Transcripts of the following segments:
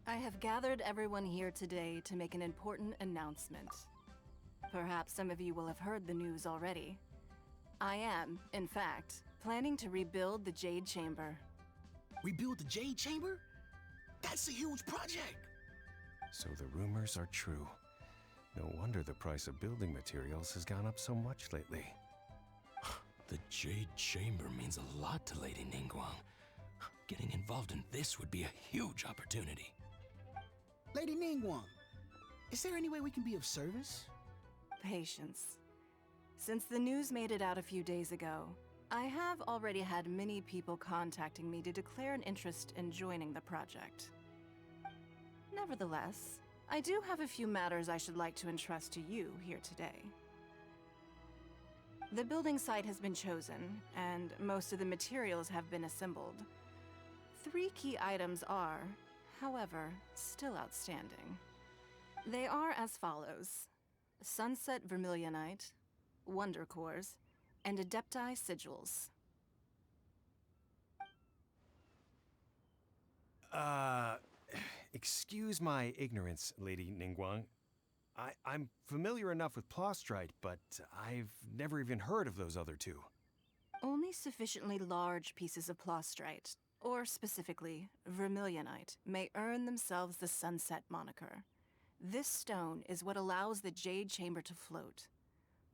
I have gathered everyone here today to make an important announcement. Perhaps some of you will have heard the news already. I am, in fact, planning to rebuild the Jade Chamber. Rebuild the Jade Chamber? That's a huge project! So the rumors are true. No wonder the price of building materials has gone up so much lately. The Jade Chamber means a lot to Lady Ningguang. Getting involved in this would be a huge opportunity. Lady Ningguang, is there any way we can be of service? Patience. Since the news made it out a few days ago, I have already had many people contacting me to declare an interest in joining the project. Nevertheless, I do have a few matters I should like to entrust to you here today. The building site has been chosen, and most of the materials have been assembled. 3 key items are, however, still outstanding. They are as follows: Sunset Vermilionite, Wonder Cores, and Adepti Sigils. Excuse my ignorance, Lady Ningguang. I'm familiar enough with Plostrite, but I've never even heard of those other 2. Only sufficiently large pieces of Plostrite, or specifically Vermilionite, may earn themselves the Sunset moniker. This stone is what allows the Jade Chamber to float.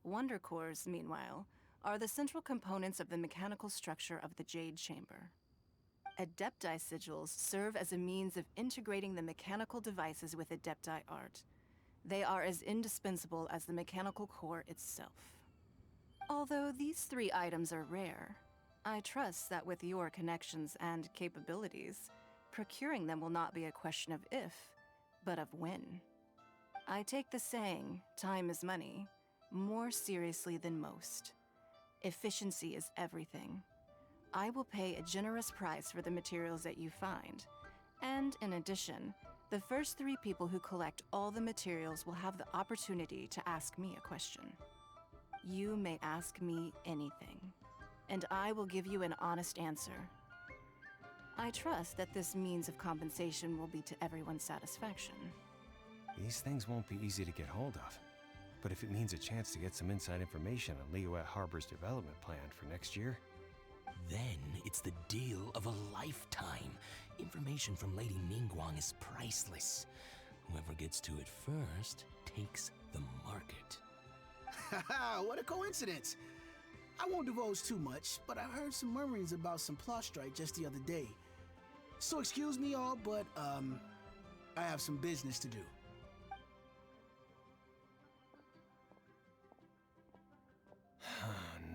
Wonder Cores, meanwhile, are the central components of the mechanical structure of the Jade Chamber. Adepti Sigils serve as a means of integrating the mechanical devices with Adepti art. They are as indispensable as the mechanical core itself. Although these 3 items are rare, I trust that with your connections and capabilities, procuring them will not be a question of if, but of when. I take the saying, time is money, more seriously than most. Efficiency is everything. I will pay a generous price for the materials that you find, and in addition, the first 3 people who collect all the materials will have the opportunity to ask me a question. You may ask me anything, and I will give you an honest answer. I trust that this means of compensation will be to everyone's satisfaction. These things won't be easy to get hold of. But if it means a chance to get some inside information on Liyuet Harbor's development plan for next year... Then it's the deal of a lifetime. Information from Lady Ningguang is priceless. Whoever gets to it first takes the market. Haha, what a coincidence! I won't divulge too much, but I heard some murmurings about some Plostrite just the other day. So excuse me all, but I have some business to do.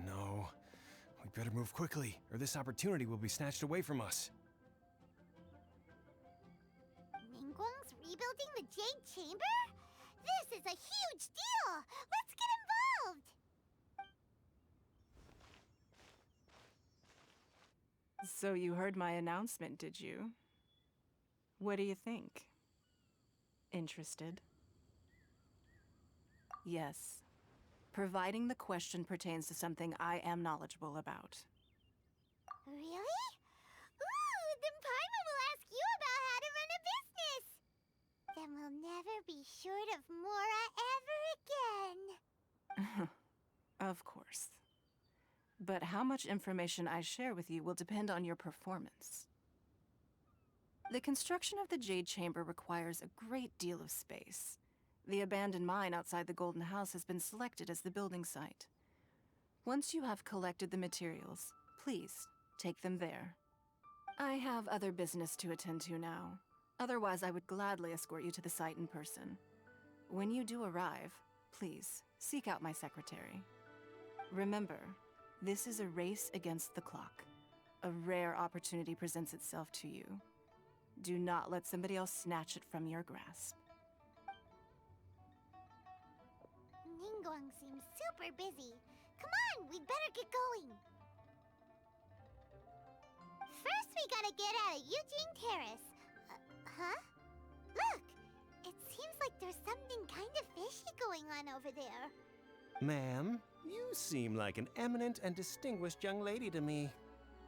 No. We better move quickly, or this opportunity will be snatched away from us. Ningguang's rebuilding the Jade Chamber? This is a huge deal! Let's get involved! So you heard my announcement, did you? What do you think? Interested? Yes. Providing the question pertains to something I am knowledgeable about. Really? Ooh, then Paimon will ask you about how to run a business! Then we'll never be short of Mora ever again. Of course. But how much information I share with you will depend on your performance. The construction of the Jade Chamber requires a great deal of space. The abandoned mine outside the Golden House has been selected as the building site. Once you have collected the materials, please take them there. I have other business to attend to now. Otherwise, I would gladly escort you to the site in person. When you do arrive, please seek out my secretary. Remember, this is a race against the clock. A rare opportunity presents itself to you. Do not let somebody else snatch it from your grasp. Ningguang seems super busy. Come on, we'd better get going. First, we gotta get out of Eugene Terrace. Huh? Look! It seems like there's something kind of fishy going on over there. Ma'am, you seem like an eminent and distinguished young lady to me.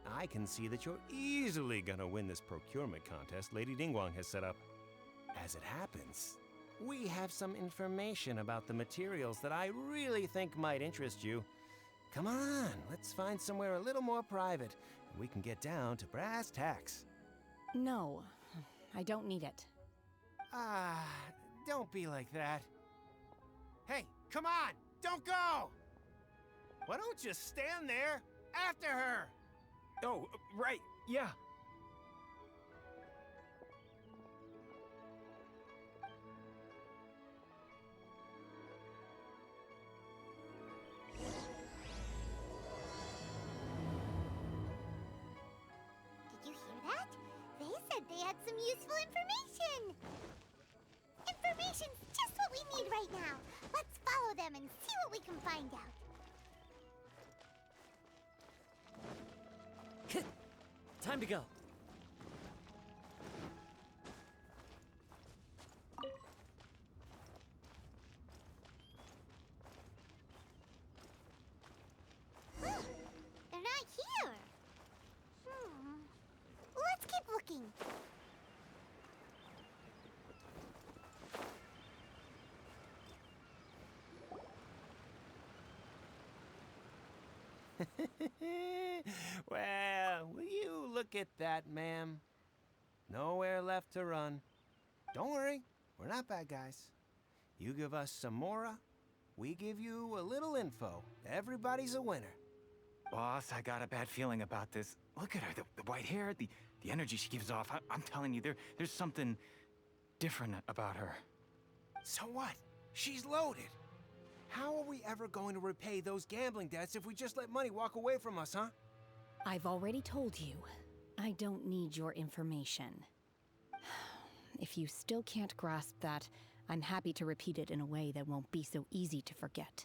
I can see that you're easily gonna win this procurement contest Lady Ningguang has set up. As it happens, we have some information about the materials that I really think might interest you. Come on, let's find somewhere a little more private, and we can get down to brass tacks. No, I don't need it. Ah, don't be like that. Hey, come on, don't go! Why don't you stand there after her? Oh, right, yeah. Did you hear that? They said they had some useful information. Information's just what we need right now. Let's follow them and see what we can find out. Time to go. They're not here. Let's keep looking. Well, will you look at that, ma'am? Nowhere left to run. Don't worry, we're not bad guys. You give us some mora, we give you a little info. Everybody's a winner. Boss, I got a bad feeling about this. Look at her, the white hair, the energy she gives off. I'm telling you, there's something different about her. So what? She's loaded. How are we ever going to repay those gambling debts if we just let money walk away from us, huh? I've already told you, I don't need your information. If you still can't grasp that, I'm happy to repeat it in a way that won't be so easy to forget.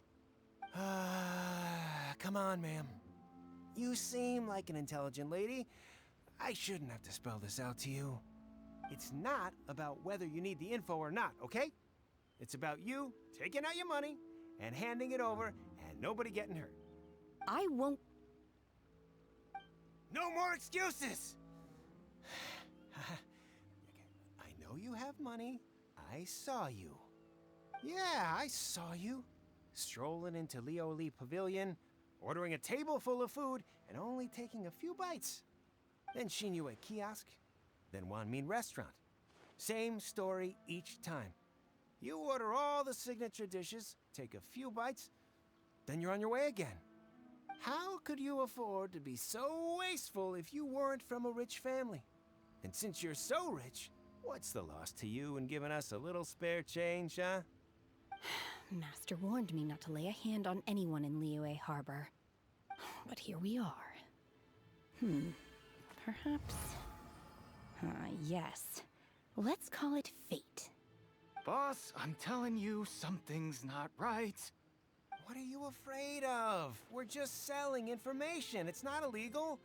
Come on, ma'am. You seem like an intelligent lady. I shouldn't have to spell this out to you. It's not about whether you need the info or not, okay? It's about you taking out your money and handing it over and nobody getting hurt. I won't. No more excuses! I know you have money. I saw you. Yeah, I saw you. Strolling into Leo Lee Pavilion, ordering a table full of food, and only taking a few bites. Then Shinyu at kiosk, then Wanmin restaurant. Same story each time. You order all the signature dishes, take a few bites, then you're on your way again. How could you afford to be so wasteful if you weren't from a rich family? And since you're so rich, what's the loss to you in giving us a little spare change, huh? Master warned me not to lay a hand on anyone in Liyue Harbor. But here we are. Perhaps... yes. Let's call it fate. Boss, I'm telling you, something's not right. What are you afraid of? We're just selling information. It's not illegal.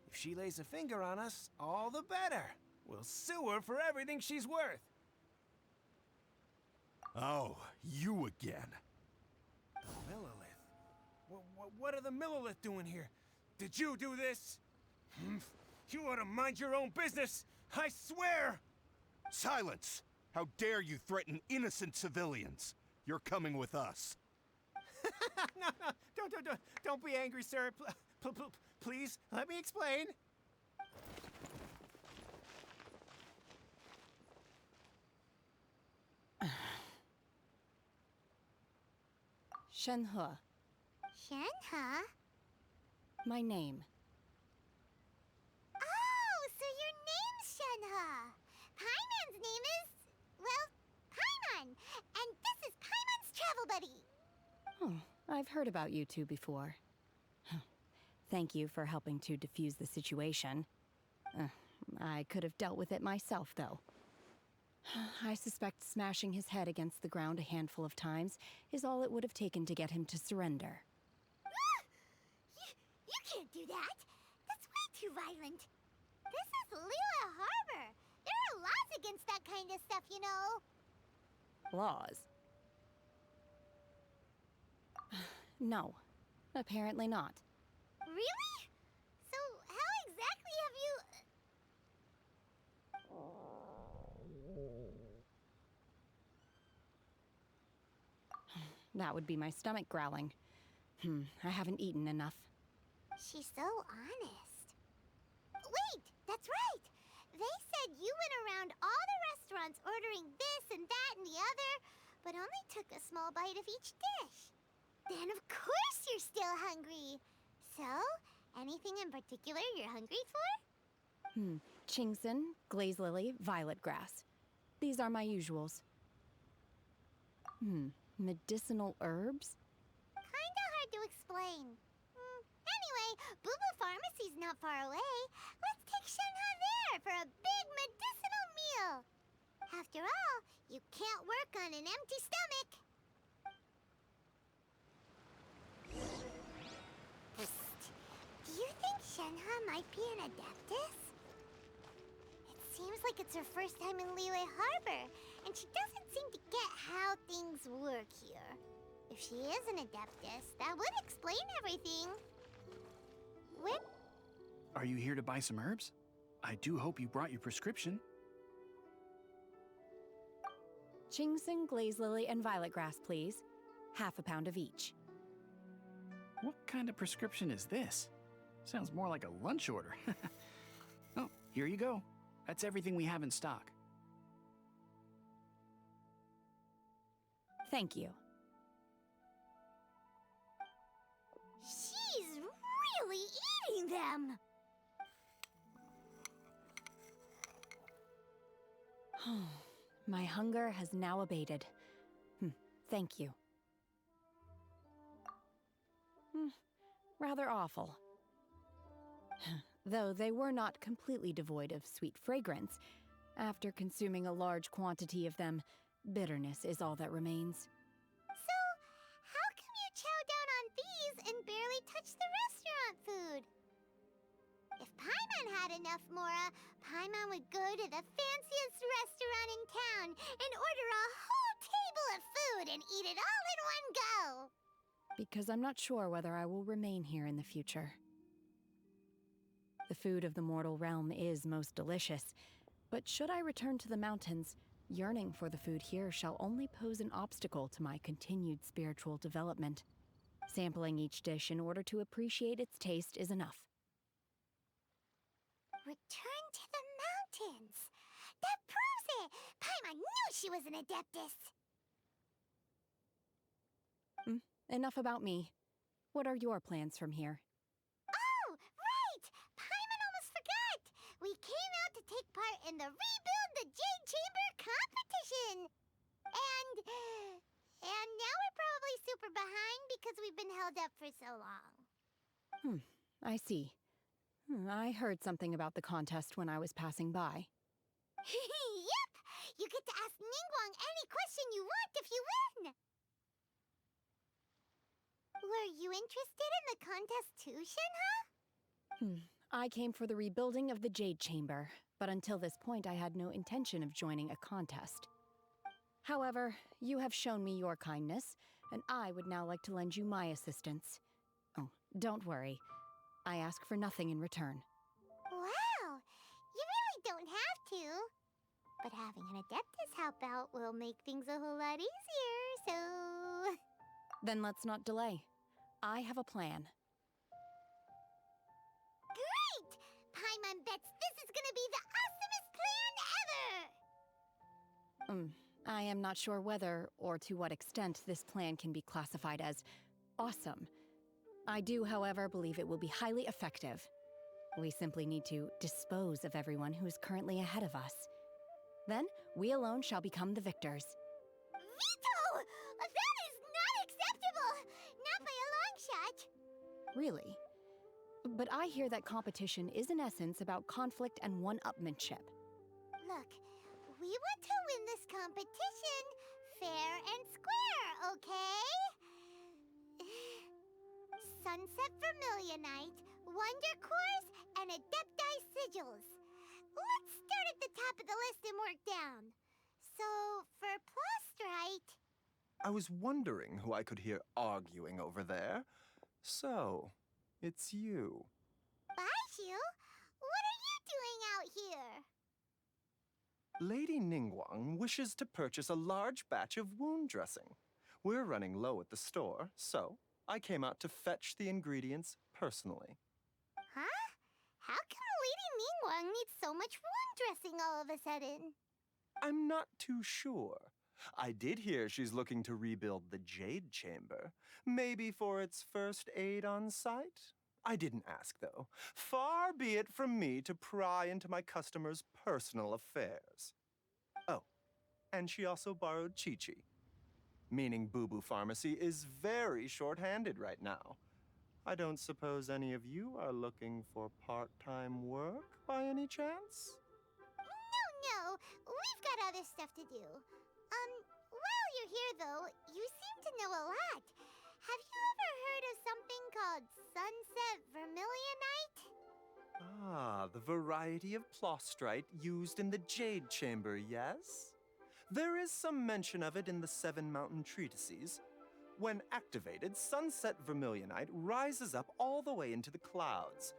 If she lays a finger on us, all the better. We'll sue her for everything she's worth. Oh, you again. The Millilith? What are the Millilith doing here? Did you do this? You ought to mind your own business, I swear! Silence! How dare you threaten innocent civilians? You're coming with us. No, don't be angry, sir. Please, let me explain. Shenhe, Shenhe? my name. Oh, so your name's Shenhe. Paimon's name is, well, Paimon. And this is Paimon's travel buddy. Oh, I've heard about you two before. Thank you for helping to defuse the situation. I could have dealt with it myself, though. I suspect smashing his head against the ground a handful of times is all it would have taken to get him to surrender. You can't do that. That's way too violent. This is Liyue Harbor. There are laws against that kind of stuff, you know. Laws? No, apparently not. Really? So how exactly have you... that would be my stomach growling. I haven't eaten enough. She's so honest. Wait, that's right! They said you went around all the restaurants ordering this and that and the other, but only took a small bite of each dish. Then of course you're still hungry. So, anything in particular you're hungry for? Chingson, glaze lily, violet grass. These are my usuals. Medicinal herbs? Kinda hard to explain. Anyway, Boo Pharmacy's not far away. Let's take Shenhe there for a big medicinal meal. After all, you can't work on an empty stomach. Psst. Do you think Shenhe might be an adeptus? It seems like it's her first time in Liyue Harbor, and she doesn't seem to get how things work here. If she is an adeptus, that would explain everything. Where? Are you here to buy some herbs? I do hope you brought your prescription. Chingson, glaze lily, and violet grass, please. Half a pound of each. What kind of prescription is this? Sounds more like a lunch order. Oh, here you go. That's everything we have in stock. Thank you. She's really eating them! My hunger has now abated. Thank you. Rather awful. Though they were not completely devoid of sweet fragrance, after consuming a large quantity of them, bitterness is all that remains. So, how come you chow down on these and barely touch the restaurant food? If Paimon had enough Mora, Paimon would go to the fanciest restaurant in town and order a whole table of food and eat it all in one go. Because I'm not sure whether I will remain here in the future. The food of the mortal realm is most delicious, but should I return to the mountains, yearning for the food here shall only pose an obstacle to my continued spiritual development. Sampling each dish in order to appreciate its taste is enough. Return to the mountains! That proves it! Paimon knew she was an adeptus! Enough about me. What are your plans from here? Oh, right! Paimon almost forgot! We came out to take part in the Rebuild the Jade Chamber competition! And now we're probably super behind because we've been held up for so long. I see. I heard something about the contest when I was passing by. Yep! You get to ask Ningguang any question you want if you win! Were you interested in the contest too, Shenhe? I came for the rebuilding of the Jade Chamber, but until this point I had no intention of joining a contest. However, you have shown me your kindness, and I would now like to lend you my assistance. Oh, don't worry. I ask for nothing in return. Wow! You really don't have to. But having an adeptus help out will make things a whole lot easier, so... Then let's not delay. I have a plan. Great! Paimon bets this is gonna be the awesomest plan ever! I am not sure whether or to what extent this plan can be classified as awesome. I do, however, believe it will be highly effective. We simply need to dispose of everyone who is currently ahead of us. Then, we alone shall become the victors. Veto! That is not acceptable! Not by a long shot! Really? But I hear that competition is in essence about conflict and one-upmanship. Look, we want to win this competition fair and square, okay? Sunset Vermilionite, Wonder Cores, and Adepti Sigils. Let's start at the top of the list and work down. So, for Plostrite... I was wondering who I could hear arguing over there. So, it's you. Baishu, what are you doing out here? Lady Ningguang wishes to purchase a large batch of wound dressing. We're running low at the store, so I came out to fetch the ingredients personally. Huh? How come Lady Ningguang needs so much wound dressing all of a sudden? I'm not too sure. I did hear she's looking to rebuild the Jade Chamber. Maybe for its first aid on site? I didn't ask, though. Far be it from me to pry into my customers' personal affairs. Oh, and she also borrowed Chi-Chi. Meaning Boo Boo Pharmacy is very short-handed right now. I don't suppose any of you are looking for part-time work by any chance? No, we've got other stuff to do. While you're here though, you seem to know a lot. Have you ever heard of something called Sunset Vermilionite? Ah, the variety of plostrite used in the Jade Chamber, yes? There is some mention of it in the Seven Mountain Treatises. When activated, Sunset Vermilionite rises up all the way into the clouds.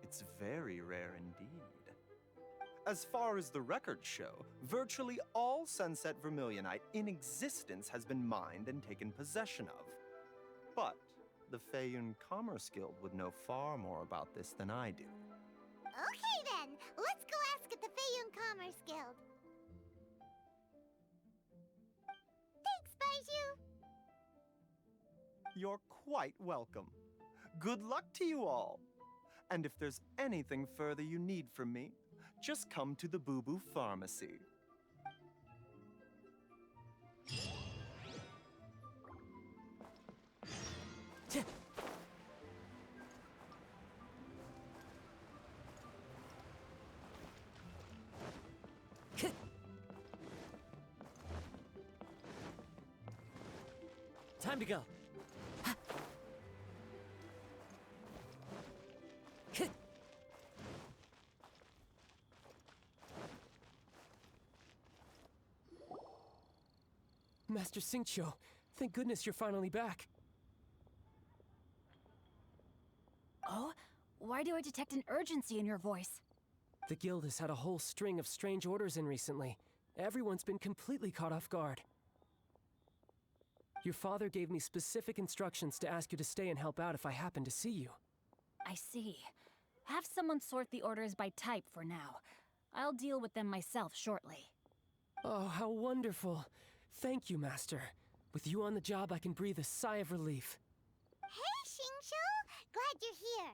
It's very rare indeed. As far as the records show, virtually all Sunset Vermilionite in existence has been mined and taken possession of. But the Feiyun Commerce Guild would know far more about this than I do. Okay then, let's go ask at the Feiyun Commerce Guild. Thanks, Baiju. You're quite welcome. Good luck to you all. And if there's anything further you need from me, just come to the Boo Boo Pharmacy. Time to go. Master Xingqiu, thank goodness you're finally back. Oh? Why do I detect an urgency in your voice? The guild has had a whole string of strange orders in recently. Everyone's been completely caught off guard. Your father gave me specific instructions to ask you to stay and help out if I happen to see you. I see. Have someone sort the orders by type for now. I'll deal with them myself shortly. Oh, how wonderful. Thank you, Master. With you on the job, I can breathe a sigh of relief. Hey, Xingqiu! Glad you're here.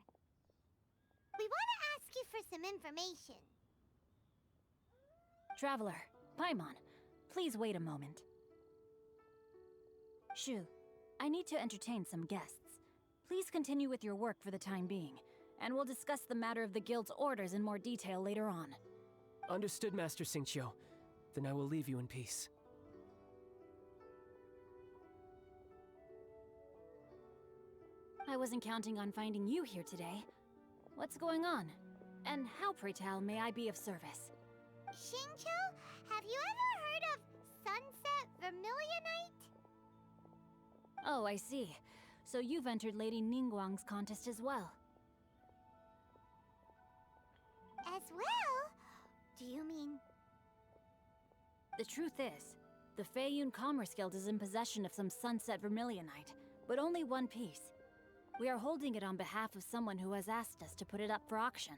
We want to ask you for some information. Traveler, Paimon, please wait a moment. Shu, I need to entertain some guests. Please continue with your work for the time being, and we'll discuss the matter of the guild's orders in more detail later on. Understood, Master Xingqiu. Then I will leave you in peace. I wasn't counting on finding you here today. What's going on? And how, pray tell, may I be of service? Xingqiu, have you ever heard of Sunset Vermilionite? Oh, I see. So you've entered Lady Ningguang's contest as well. As well? Do you mean... The truth is, the Feiyun Commerce Guild is in possession of some Sunset Vermilionite, but only one piece. We are holding it on behalf of someone who has asked us to put it up for auction,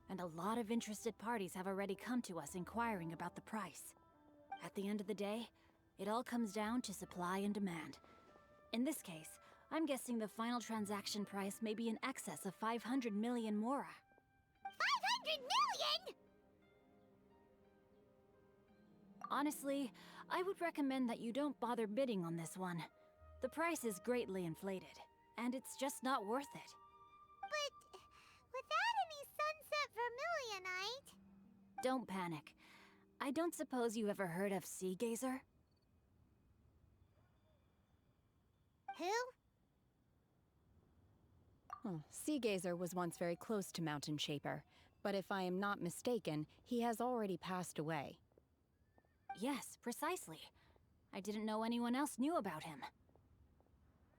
and a lot of interested parties have already come to us inquiring about the price. At the end of the day, it all comes down to supply and demand. In this case, I'm guessing the final transaction price may be in excess of 500 million mora. 500 million?! Honestly, I would recommend that you don't bother bidding on this one. The price is greatly inflated, and it's just not worth it. But without any Sunset Vermilionite... Don't panic. I don't suppose you ever heard of Sea Gazer? Who? Sea Gazer was once very close to Mountain Shaper, but if I am not mistaken, he has already passed away. Yes, precisely. I didn't know anyone else knew about him.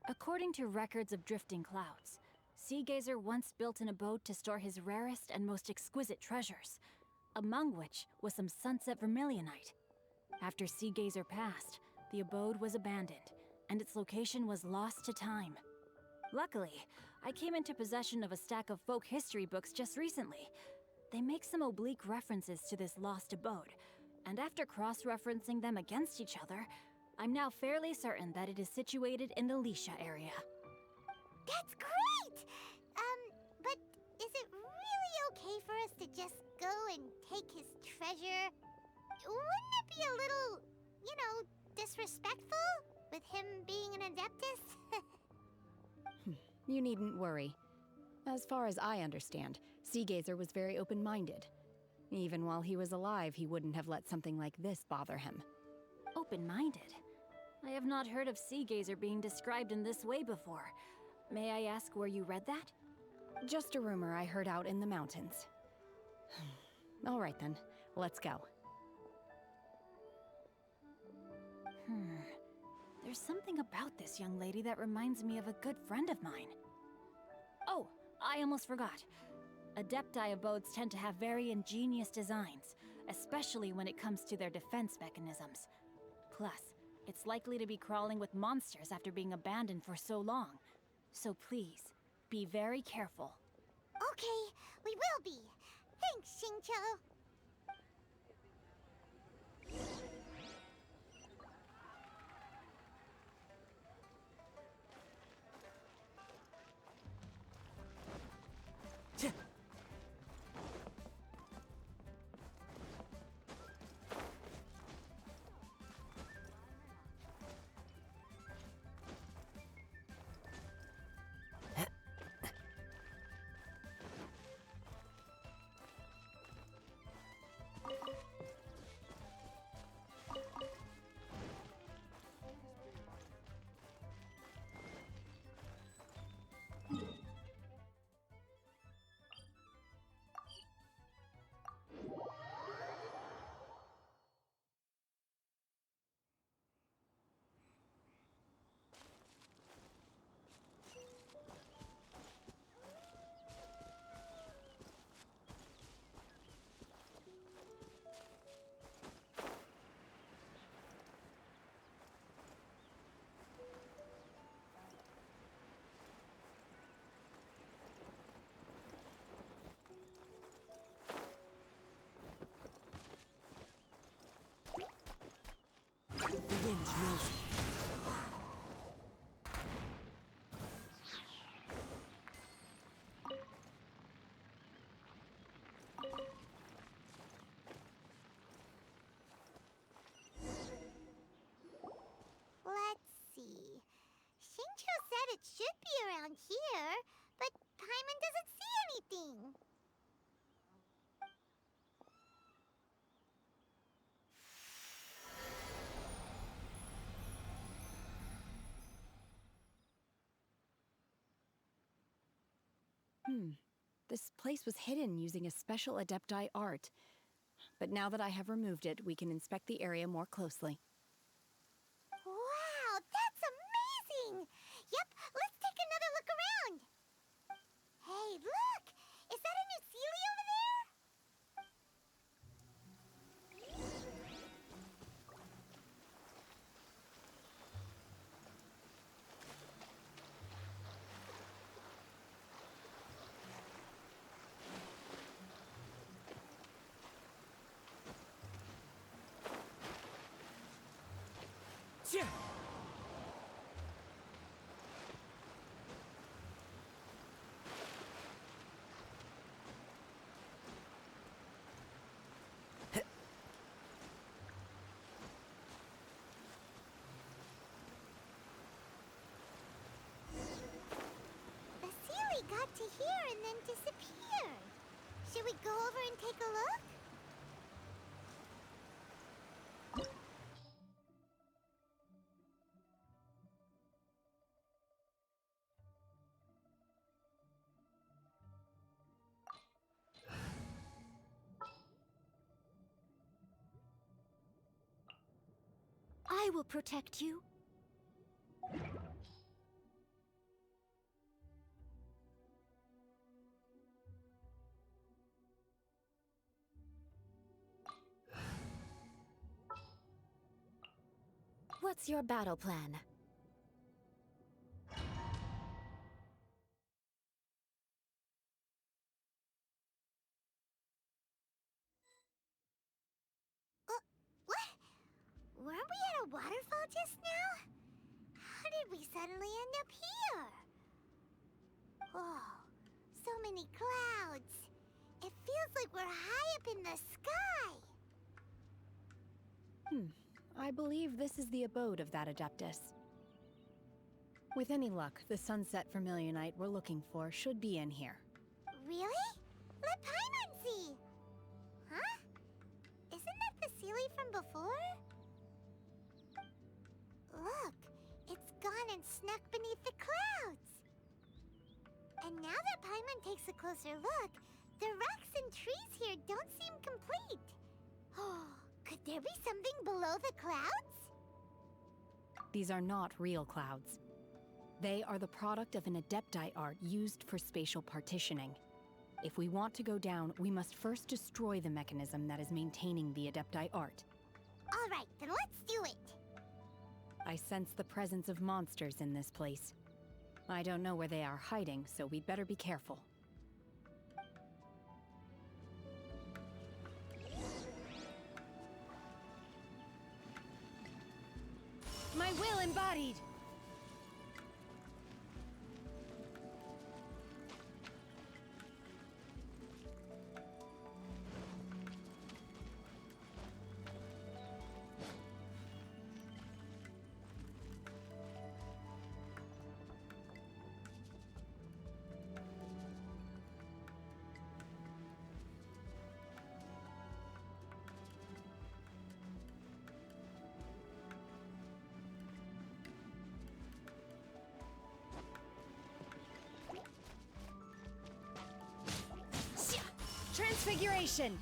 According to records of drifting clouds, Sea Gazer once built an abode to store his rarest and most exquisite treasures, among which was some Sunset Vermilionite. After Sea Gazer passed, the abode was abandoned, and its location was lost to time. Luckily, I came into possession of a stack of folk history books just recently. They make some oblique references to this lost abode, and after cross-referencing them against each other, I'm now fairly certain that it is situated in the Lisha area. That's great! But is it really okay for us to just go and take his treasure? Wouldn't it be a little, disrespectful? With him being an Adeptus? You needn't worry. As far as I understand, Seagazer was very open-minded. Even while he was alive, he wouldn't have let something like this bother him. Open-minded? I have not heard of Seagazer being described in this way before. May I ask where you read that? Just a rumor I heard out in the mountains. All right then, let's go. There's something about this young lady that reminds me of a good friend of mine. Oh, I almost forgot. Adepti abodes tend to have very ingenious designs, especially when it comes to their defense mechanisms. Plus, it's likely to be crawling with monsters after being abandoned for so long. So please, be very careful. Okay, we will be. Thanks, Xingqiu. The wind knows me. Let's see. Xingqiu said it should be around here, but Paimon doesn't see anything. This place was hidden using a special Adepti art. But now that I have removed it, we can inspect the area more closely. Wow, that's amazing! Yep, let's take another look around. Hey, look! Is that a new Sealy over there? Yeah. The Sealy got to here and then disappeared. Should we go over and take a look? I will protect you. What's your battle plan? waterfall just now? How did we suddenly end up here? Oh, so many clouds. It feels like we're high up in the sky. I believe this is the abode of that Adeptus. With any luck, the sunset vermilionite we're looking for should be in here. Really? Let Paimon see. Huh? Isn't that the Sealy from before? Look, it's gone and snuck beneath the clouds. And now that Paimon takes a closer look, the rocks and trees here don't seem complete. Oh, could there be something below the clouds? These are not real clouds. They are the product of an Adepti art used for spatial partitioning. If we want to go down, we must first destroy the mechanism that is maintaining the Adepti art. All right, then let's do it. I sense the presence of monsters in this place. I don't know where they are hiding, so we'd better be careful. My will embodied! Transfiguration!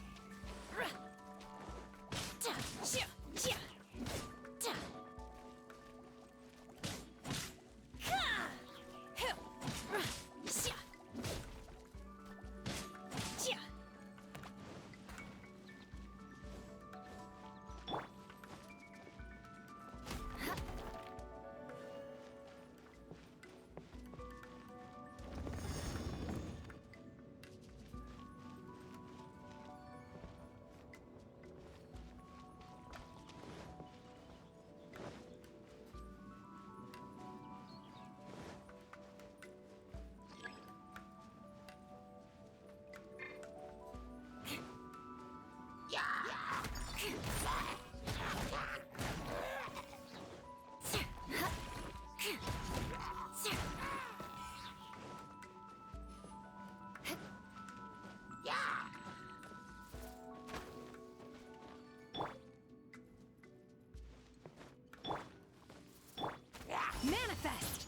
Manifest!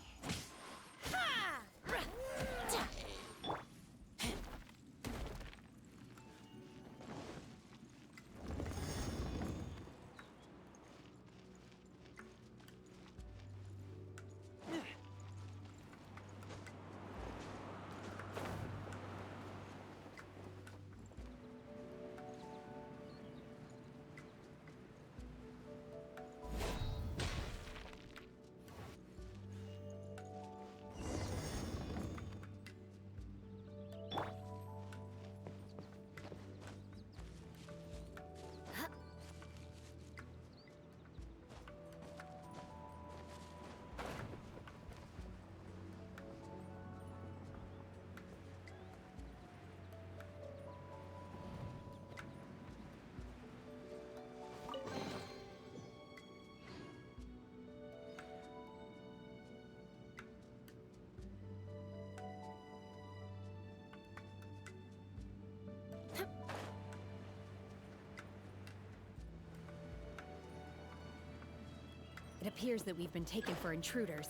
It appears that we've been taken for intruders.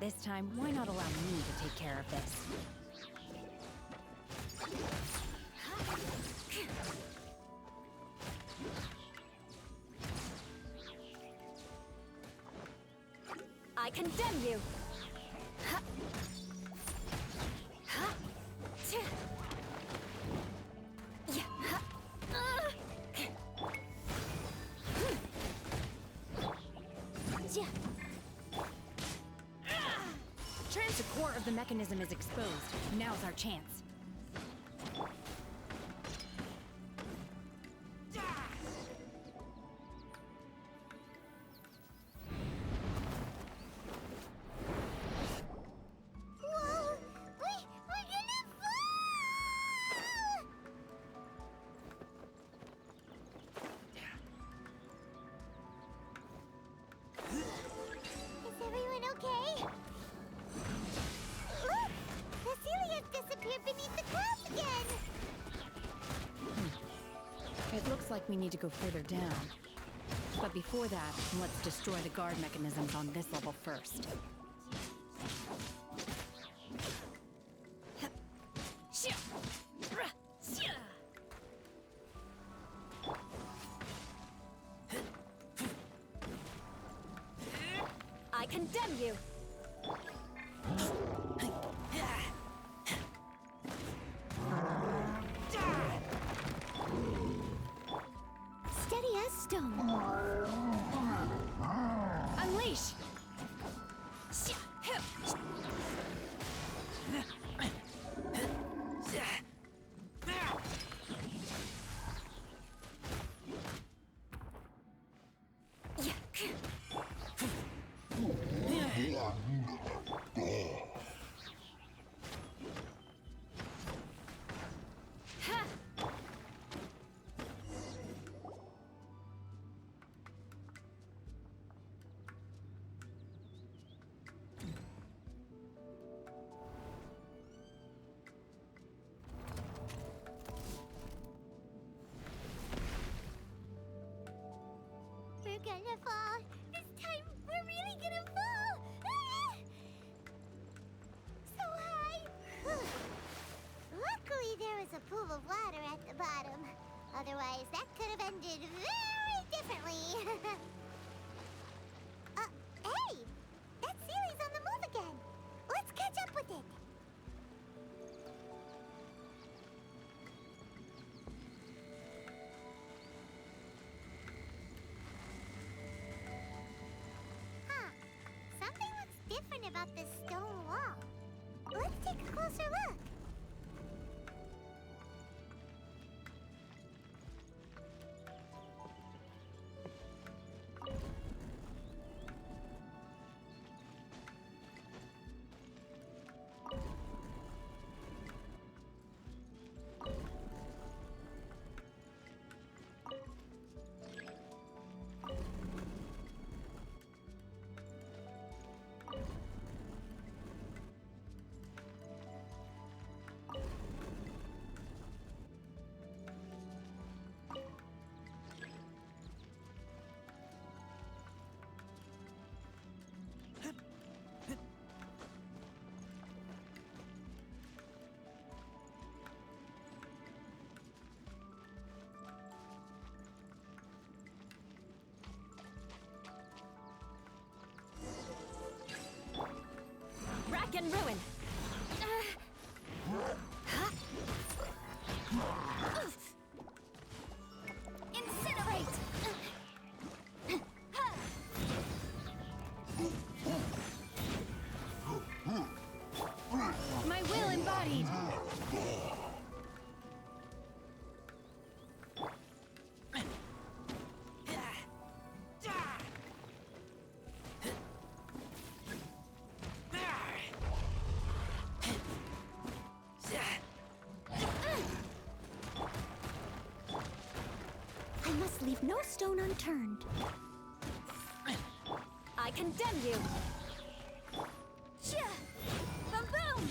This time, why not allow me to take care of this? I condemn you! The core of the mechanism is exposed. Now's our chance. everyone okay? Look! The Celia's disappeared beneath the clouds again! It looks like we need to go further down. But before that, let's destroy the guard mechanisms on this level first. I condemn you! Steady as stone. Unleash! We're gonna fall. This time, we're really gonna fall. Ah! So high. Luckily, there was a pool of water at the bottom. Otherwise, that could have ended very differently. Hey! That Sealy's on the move again. Let's catch up with it. Huh. Something looks different about this stone wall. Let's take a closer look. Rack and ruin! Incinerate! My will embodied! I must leave no stone unturned. I condemn you! Boom boom!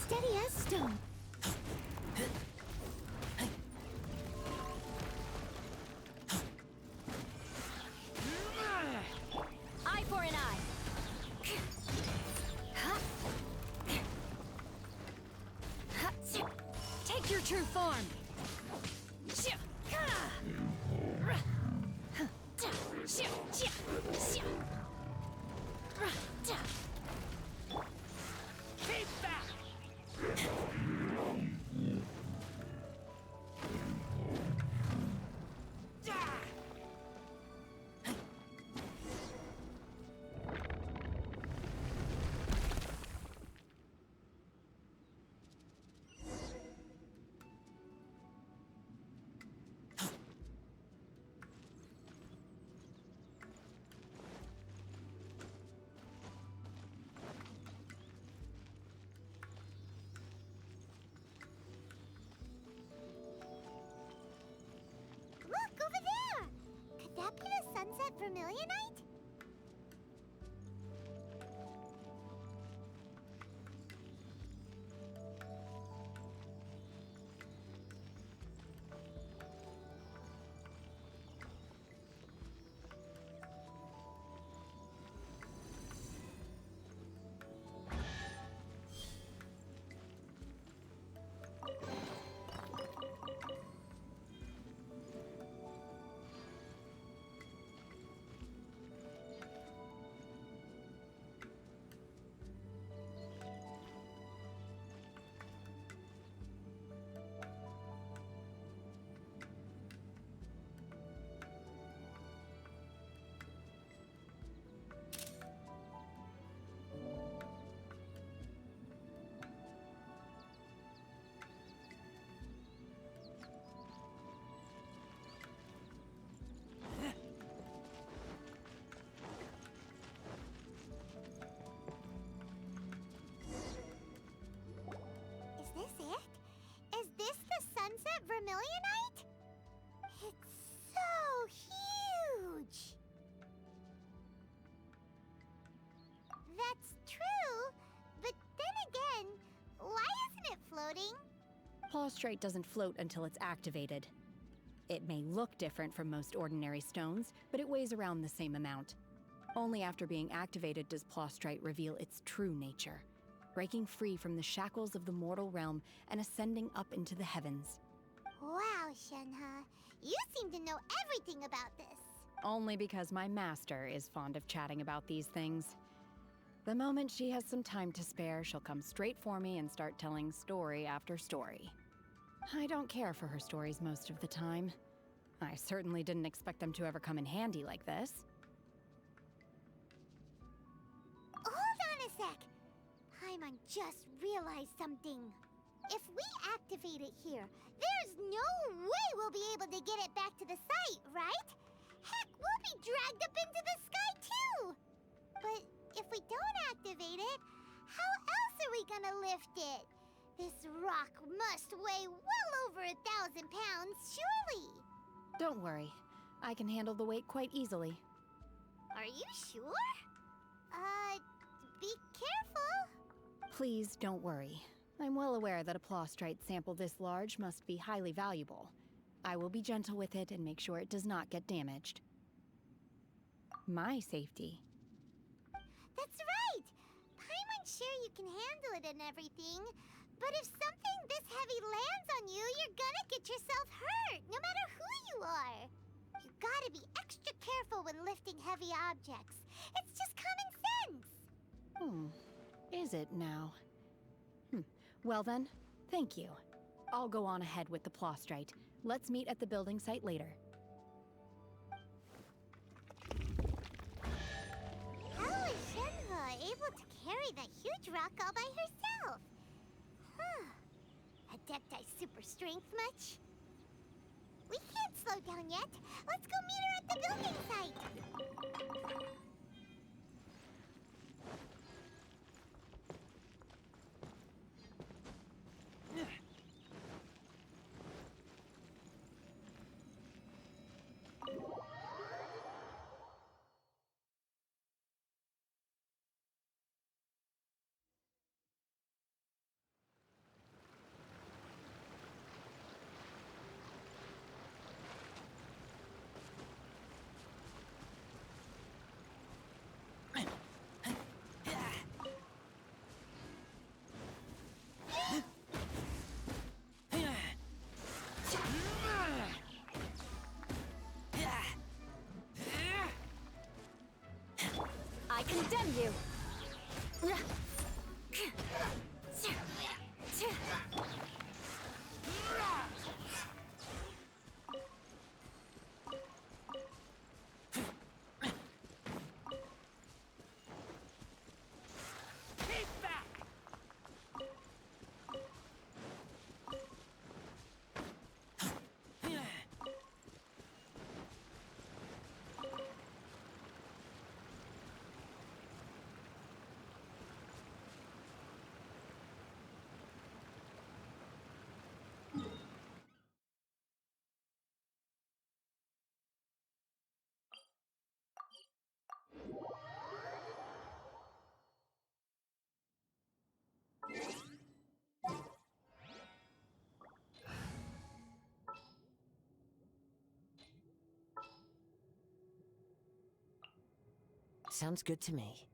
Steady as stone. sunset vermilionite? Is this it? Is this the sunset vermilionite? It's so huge! That's true, but then again, why isn't it floating? Plaustrite doesn't float until it's activated. It may look different from most ordinary stones, but it weighs around the same amount. Only after being activated does Plaustrite reveal its true nature, breaking free from the shackles of the mortal realm and ascending up into the heavens. Wow, Shenhe, you seem to know everything about this. Only because my master is fond of chatting about these things. The moment she has some time to spare, she'll come straight for me and start telling story after story. I don't care for her stories most of the time. I certainly didn't expect them to ever come in handy like this. Hold on a sec. Paimon just realized something. If we activate it here, there's no way we'll be able to get it back to the site, right? Heck, we'll be dragged up into the sky too! But if we don't activate it, how else are we gonna lift it? This rock must weigh well over 1,000 pounds, surely! Don't worry. I can handle the weight quite easily. Are you sure? Be careful! Please don't worry. I'm well aware that a plaustrite sample this large must be highly valuable. I will be gentle with it and make sure it does not get damaged. My safety. That's right! Paimon's sure you can handle it and everything, but if something this heavy lands on you, you're gonna get yourself hurt, no matter who you are. You gotta be extra careful when lifting heavy objects. It's just common sense! Is it now? Well then, thank you. I'll go on ahead with the plaustrite. Let's meet at the building site later. How is Shenhe able to carry that huge rock all by herself? Adepti super strength much? We can't slow down yet. Let's go meet her at the building site. Sounds good to me.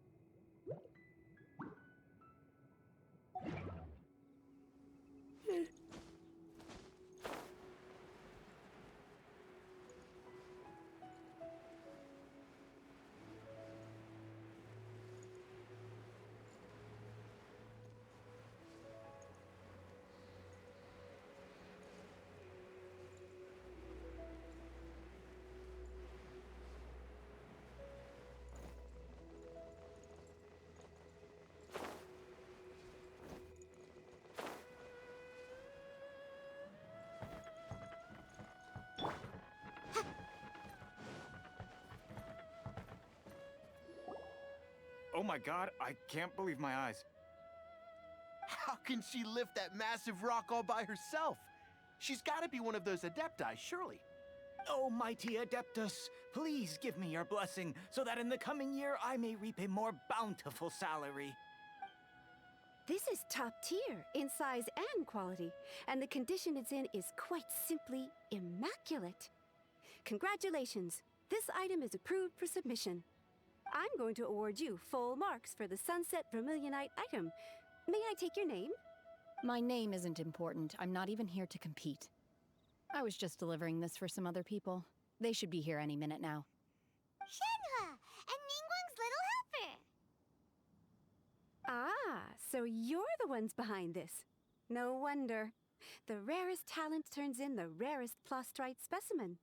Oh my god, I can't believe my eyes. How can she lift that massive rock all by herself? She's gotta be one of those Adepti, surely. Oh, mighty Adeptus, please give me your blessing so that in the coming year I may reap a more bountiful salary. This is top tier in size and quality, and the condition it's in is quite simply immaculate. Congratulations! This item is approved for submission. I'm going to award you full marks for the Sunset Vermilionite item. May I take your name? My name isn't important. I'm not even here to compete. I was just delivering this for some other people. They should be here any minute now. Shenhe and Ningguang's little helper. Ah, so you're the ones behind this. No wonder. The rarest talent turns in the rarest Plostrite specimen.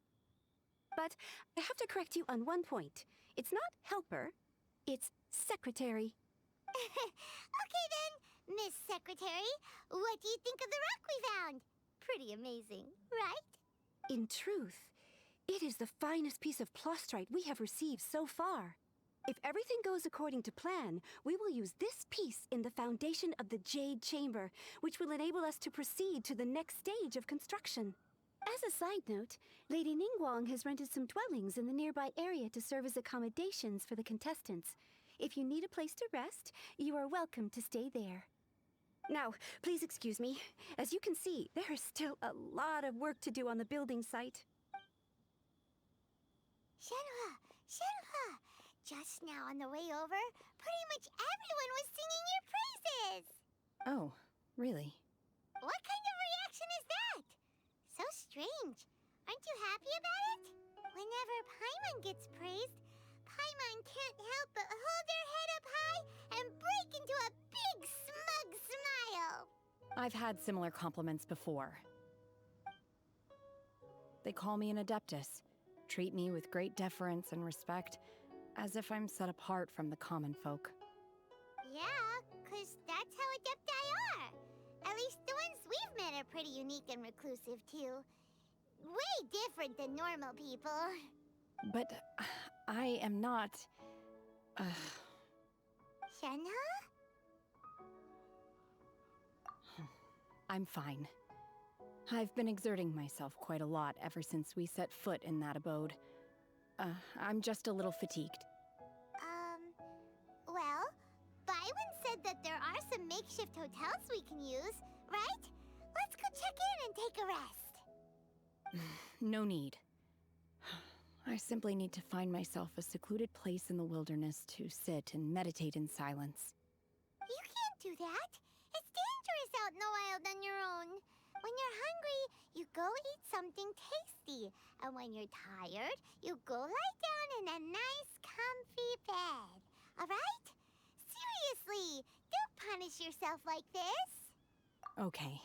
But I have to correct you on one point. It's not helper, it's secretary. Okay then, Miss Secretary, what do you think of the rock we found? Pretty amazing, right? In truth, it is the finest piece of Plostrite we have received so far. If everything goes according to plan, we will use this piece in the foundation of the Jade Chamber, which will enable us to proceed to the next stage of construction. As a side note, Lady Ningguang has rented some dwellings in the nearby area to serve as accommodations for the contestants. If you need a place to rest, you are welcome to stay there. Now, please excuse me. As you can see, there is still a lot of work to do on the building site. Shenhe, just now on the way over, pretty much everyone was singing your praises. Oh, really? What kind of reaction is that? So strange. Aren't you happy about it? Whenever Paimon gets praised, Paimon can't help but hold their head up high and break into a big smug smile. I've had similar compliments before. They call me an Adeptus, treat me with great deference and respect, as if I'm set apart from the common folk. Yeah, 'cause that's how Adepti are. At least the ones we've met are pretty unique and reclusive, too. Way different than normal people. But I am not... Shenhe? I'm fine. I've been exerting myself quite a lot ever since we set foot in that abode. I'm just a little fatigued. Well, Byron said that there are some makeshift hotels we can use, right? Let's go check in and take a rest. No need. I simply need to find myself a secluded place in the wilderness to sit and meditate in silence. You can't do that. It's dangerous out in the wild on your own. When you're hungry, you go eat something tasty. And when you're tired, you go lie down in a nice, comfy bed. All right? Seriously, don't punish yourself like this. Okay.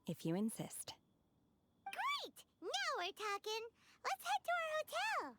If you insist. Great! Now we're talking. Let's head to our hotel.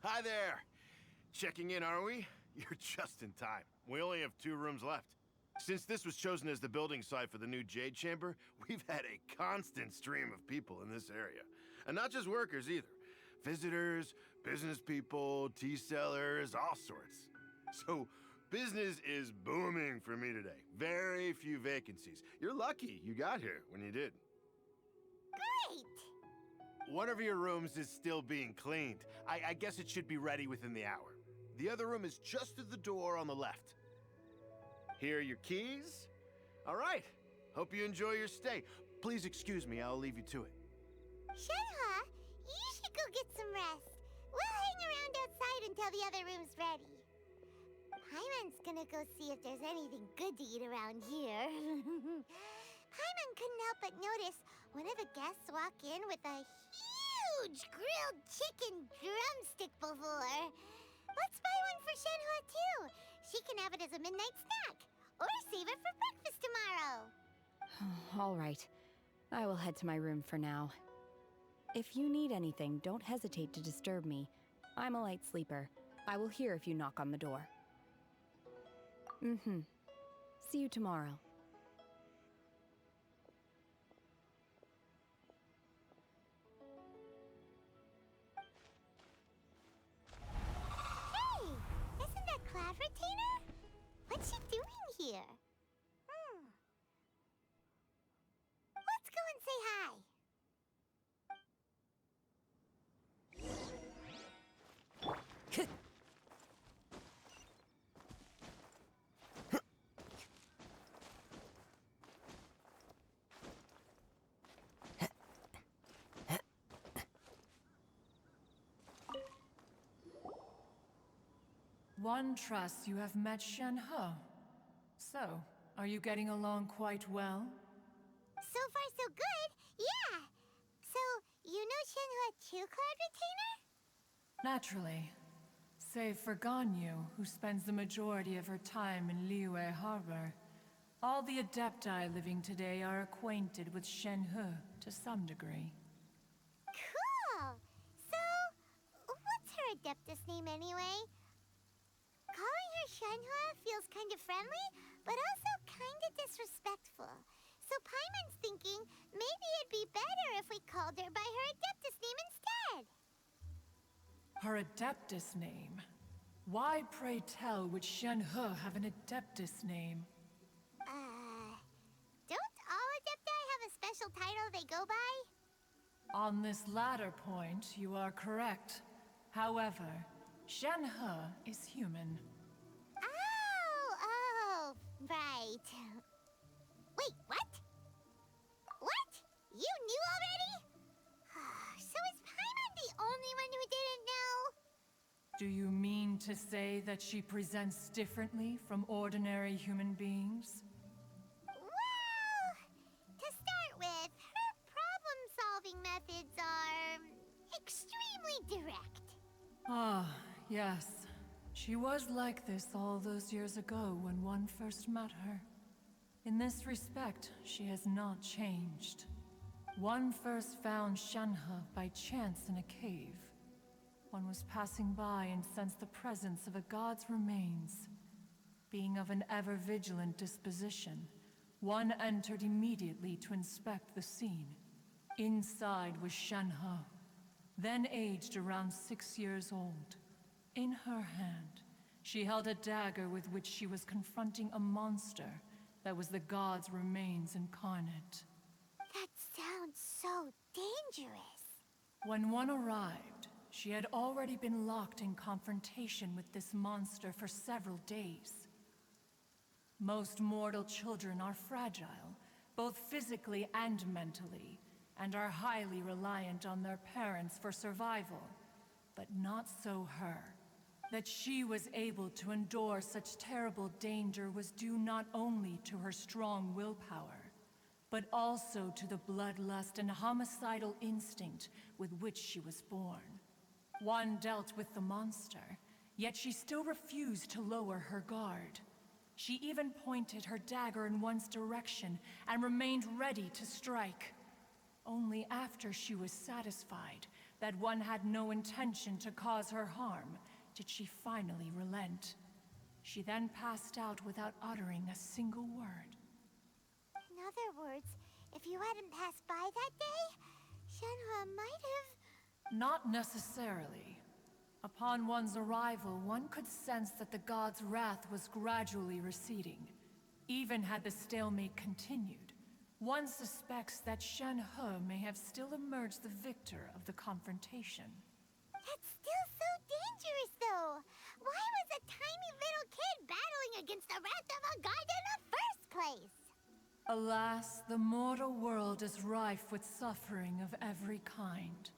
Hi there! Checking in, are we? You're just in time. We only have 2 rooms left. Since this was chosen as the building site for the new Jade Chamber, we've had a constant stream of people in this area. And not just workers either. Visitors, business people, tea sellers, all sorts. So, business is booming for me today. Very few vacancies. You're lucky you got here when you did. Great! One of your rooms is still being cleaned. I guess it should be ready within the hour. The other room is just through the door on the left. Here are your keys. All right. Hope you enjoy your stay. Please excuse me, I'll leave you to it. Shenhe, you should go get some rest. We'll hang around outside until the other room's ready. Paimon's gonna go see if there's anything good to eat around here. Paimon couldn't help but notice one of the guests walk in with a huge grilled chicken drumstick before. Let's buy one for Shenhe too. She can have it as a midnight snack. Or save it for breakfast tomorrow. All right. I will head to my room for now. If you need anything, don't hesitate to disturb me. I'm a light sleeper. I will hear if you knock on the door. See you tomorrow. Hey! Isn't that Cloud Retainer? What's she doing here? Let's go and say hi. One trusts you have met Shenhe. So, are you getting along quite well? So far, so good. Yeah. So, you know Shenhe too, Cloud Retainer? Naturally. Save for Ganyu, who spends the majority of her time in Liyue Harbor. All the Adepti living today are acquainted with Shenhe to some degree. Cool. So, what's her Adeptus name anyway? Calling her Shenhe feels kind of friendly, but also kind of disrespectful. So Paimon's thinking maybe it'd be better if we called her by her Adeptus name instead. Her Adeptus name? Why, pray tell, would Shenhe have an Adeptus name? Don't all Adepti have a special title they go by? On this latter point, you are correct. However, Shenhe is human. Oh, right. Wait, what? What? You knew already? So is Paimon the only one who didn't know? Do you mean to say that she presents differently from ordinary human beings? Well, to start with, her problem-solving methods are extremely direct. Ah, yes. She was like this all those years ago when one first met her. In this respect, she has not changed. One first found Shenhe by chance in a cave. One was passing by and sensed the presence of a god's remains. Being of an ever-vigilant disposition, one entered immediately to inspect the scene. Inside was Shenhe, then aged around 6 years old. In her hand, she held a dagger with which she was confronting a monster that was the god's remains incarnate. That sounds so dangerous. When one arrived, she had already been locked in confrontation with this monster for several days. Most mortal children are fragile, both physically and mentally, and are highly reliant on their parents for survival. But not so her. That she was able to endure such terrible danger was due not only to her strong willpower, but also to the bloodlust and homicidal instinct with which she was born. One dealt with the monster, yet she still refused to lower her guard. She even pointed her dagger in one's direction and remained ready to strike. Only after she was satisfied that one had no intention to cause her harm did she finally relent. She then passed out without uttering a single word. In other words, if you hadn't passed by that day, Shenhe might have... Not necessarily. Upon one's arrival, one could sense that the god's wrath was gradually receding. Even had the stalemate continued, one suspects that Shenhe may have still emerged the victor of the confrontation. That's still so dangerous, though. Why was a tiny little kid battling against the wrath of a god in the first place? Alas, the mortal world is rife with suffering of every kind,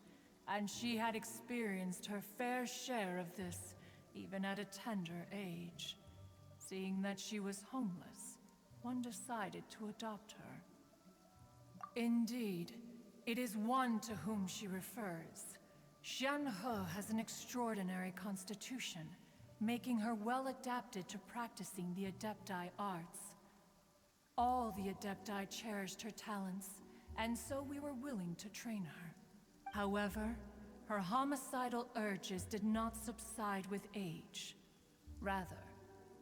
and she had experienced her fair share of this, even at a tender age. Seeing that she was homeless, one decided to adopt her. Indeed, it is one to whom she refers. Shenhe has an extraordinary constitution, making her well adapted to practicing the Adepti arts. All the Adepti cherished her talents, and so we were willing to train her. However, her homicidal urges did not subside with age. Rather,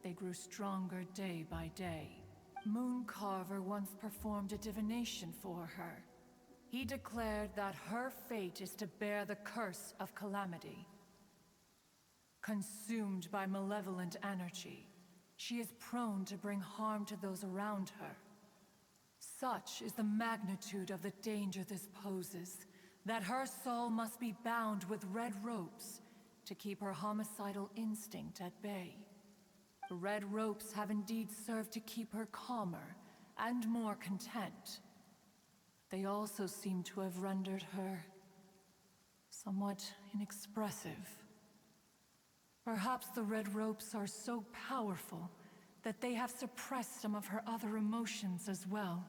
they grew stronger day by day. Mooncarver once performed a divination for her. He declared that her fate is to bear the curse of calamity. Consumed by malevolent energy, she is prone to bring harm to those around her. Such is the magnitude of the danger this poses, that her soul must be bound with red ropes to keep her homicidal instinct at bay. The red ropes have indeed served to keep her calmer and more content. They also seem to have rendered her somewhat inexpressive. Perhaps the red ropes are so powerful that they have suppressed some of her other emotions as well.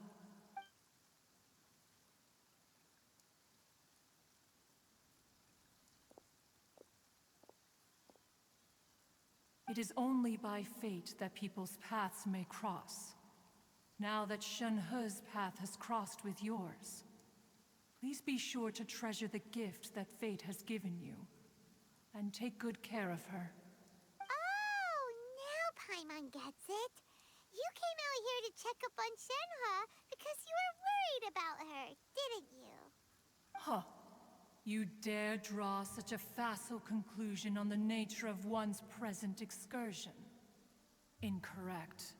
It is only by fate that people's paths may cross. Now that Shenhe's path has crossed with yours, please be sure to treasure the gift that fate has given you, and take good care of her. Oh, now Paimon gets it. You came out here to check up on Shenhe because you were worried about her, didn't you? Huh. You dare draw such a facile conclusion on the nature of one's present excursion? Incorrect.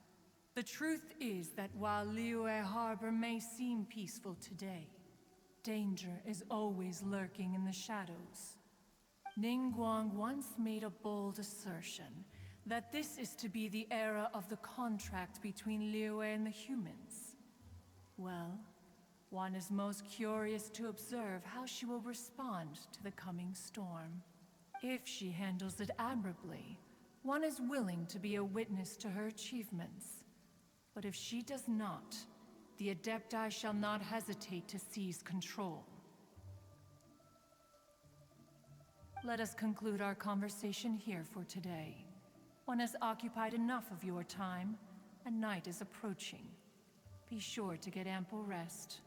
The truth is that while Liyue Harbor may seem peaceful today, danger is always lurking in the shadows. Ningguang once made a bold assertion that this is to be the era of the contract between Liyue and the humans. Well, one is most curious to observe how she will respond to the coming storm. If she handles it admirably, one is willing to be a witness to her achievements. But if she does not, the Adepti shall not hesitate to seize control. Let us conclude our conversation here for today. One has occupied enough of your time, and night is approaching. Be sure to get ample rest.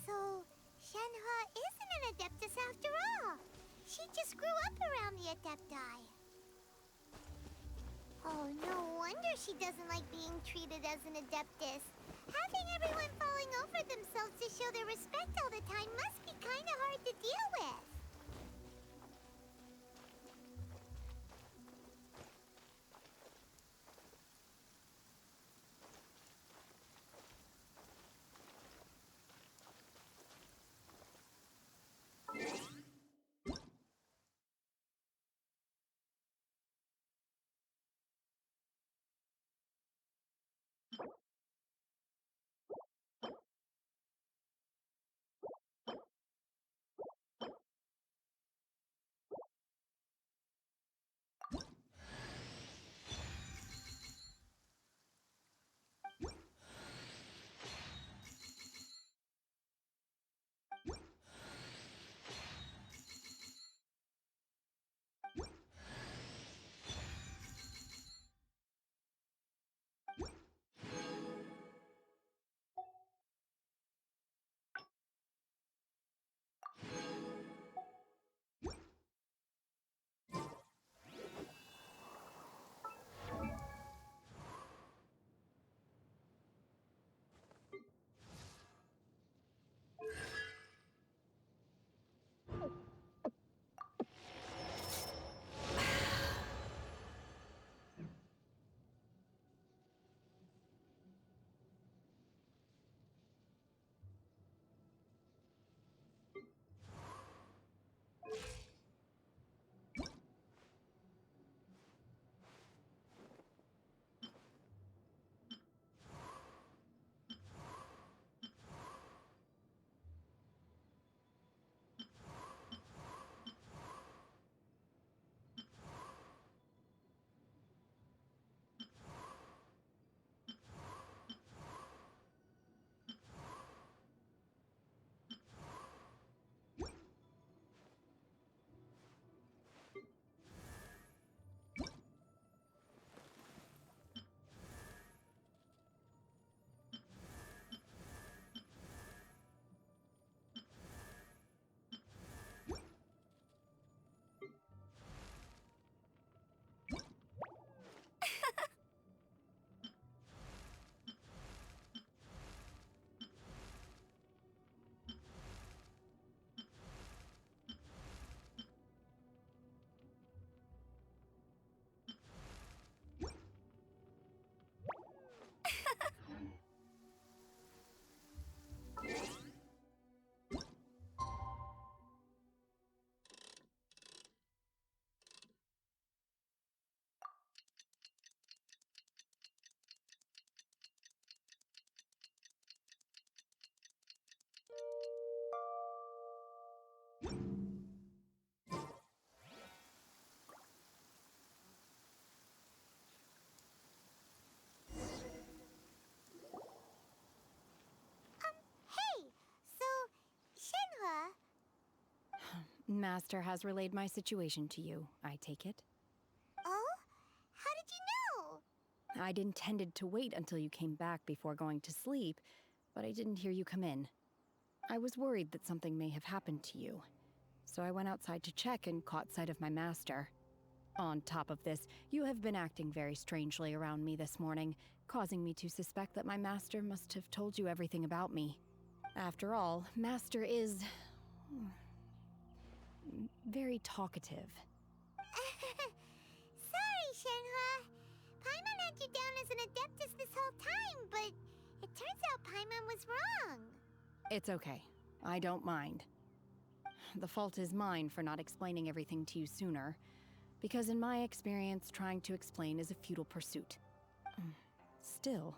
So, Shenhe isn't an Adeptus after all. She just grew up around the Adepti. Oh, no wonder she doesn't like being treated as an Adeptus. Having everyone falling over themselves to show their respect all the time must be kind of hard to deal with. Master has relayed my situation to you, I take it? Oh? How did you know? I'd intended to wait until you came back before going to sleep, but I didn't hear you come in. I was worried that something may have happened to you, so I went outside to check and caught sight of my master. On top of this, you have been acting very strangely around me this morning, causing me to suspect that my master must have told you everything about me. After all, Master is very talkative. Sorry, Shenhua. Paimon had you down as an adeptus this whole time, but it turns out Paimon was wrong. It's okay. I don't mind. The fault is mine for not explaining everything to you sooner, because in my experience, trying to explain is a futile pursuit. Still,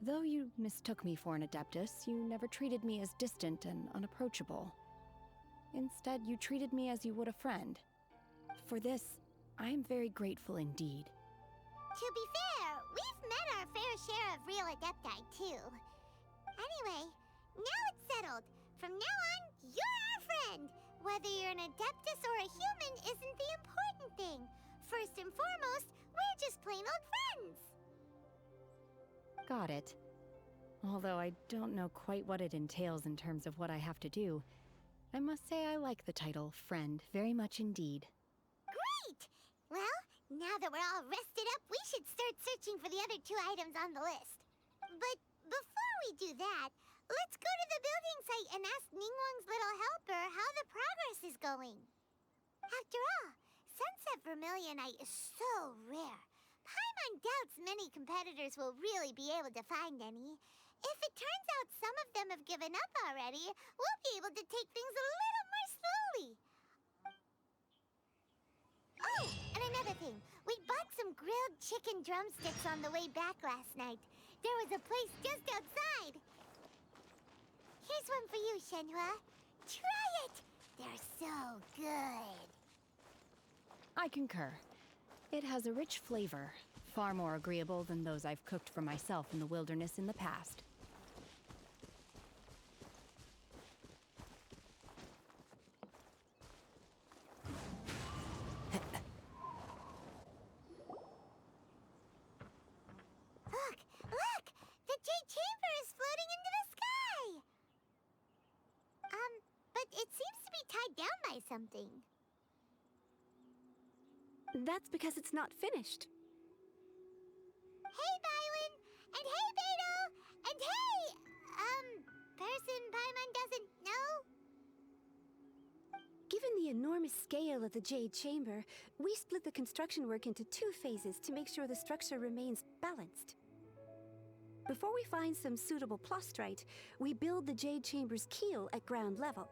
though you mistook me for an adeptus, you never treated me as distant and unapproachable. Instead, you treated me as you would a friend. For this, I am very grateful indeed. To be fair, we've met our fair share of real adepti, too. Anyway, now it's settled. From now on, you're our friend. Whether you're an adeptus or a human isn't the important thing. First and foremost, we're just plain old friends. Got it. Although I don't know quite what it entails in terms of what I have to do, I must say I like the title Friend very much indeed. Great! Well, now that we're all rested up, we should start searching for the other 2 items on the list. But before we do that, let's go to the building site and ask Ningguang's little helper how the progress is going. After all, Sunset Vermilionite is so rare. Paimon doubts many competitors will really be able to find any. If it turns out some of them have given up already, we'll be able to take things a little more slowly. Oh, and another thing. We bought some grilled chicken drumsticks on the way back last night. There was a place just outside. Here's one for you, Shenhua. Try it! They're so good. I concur. It has a rich flavor, far more agreeable than those I've cooked for myself in the wilderness in the past. Look! Look! The Jade Chamber is floating into the sky! But it seems to be tied down by something. That's because it's not finished. Hey, Bylin! And hey, Beto! And hey! Person Paimon doesn't know? Given the enormous scale of the Jade Chamber, we split the construction work into 2 phases to make sure the structure remains balanced. Before we find some suitable plastrite, we build the Jade Chamber's keel at ground level.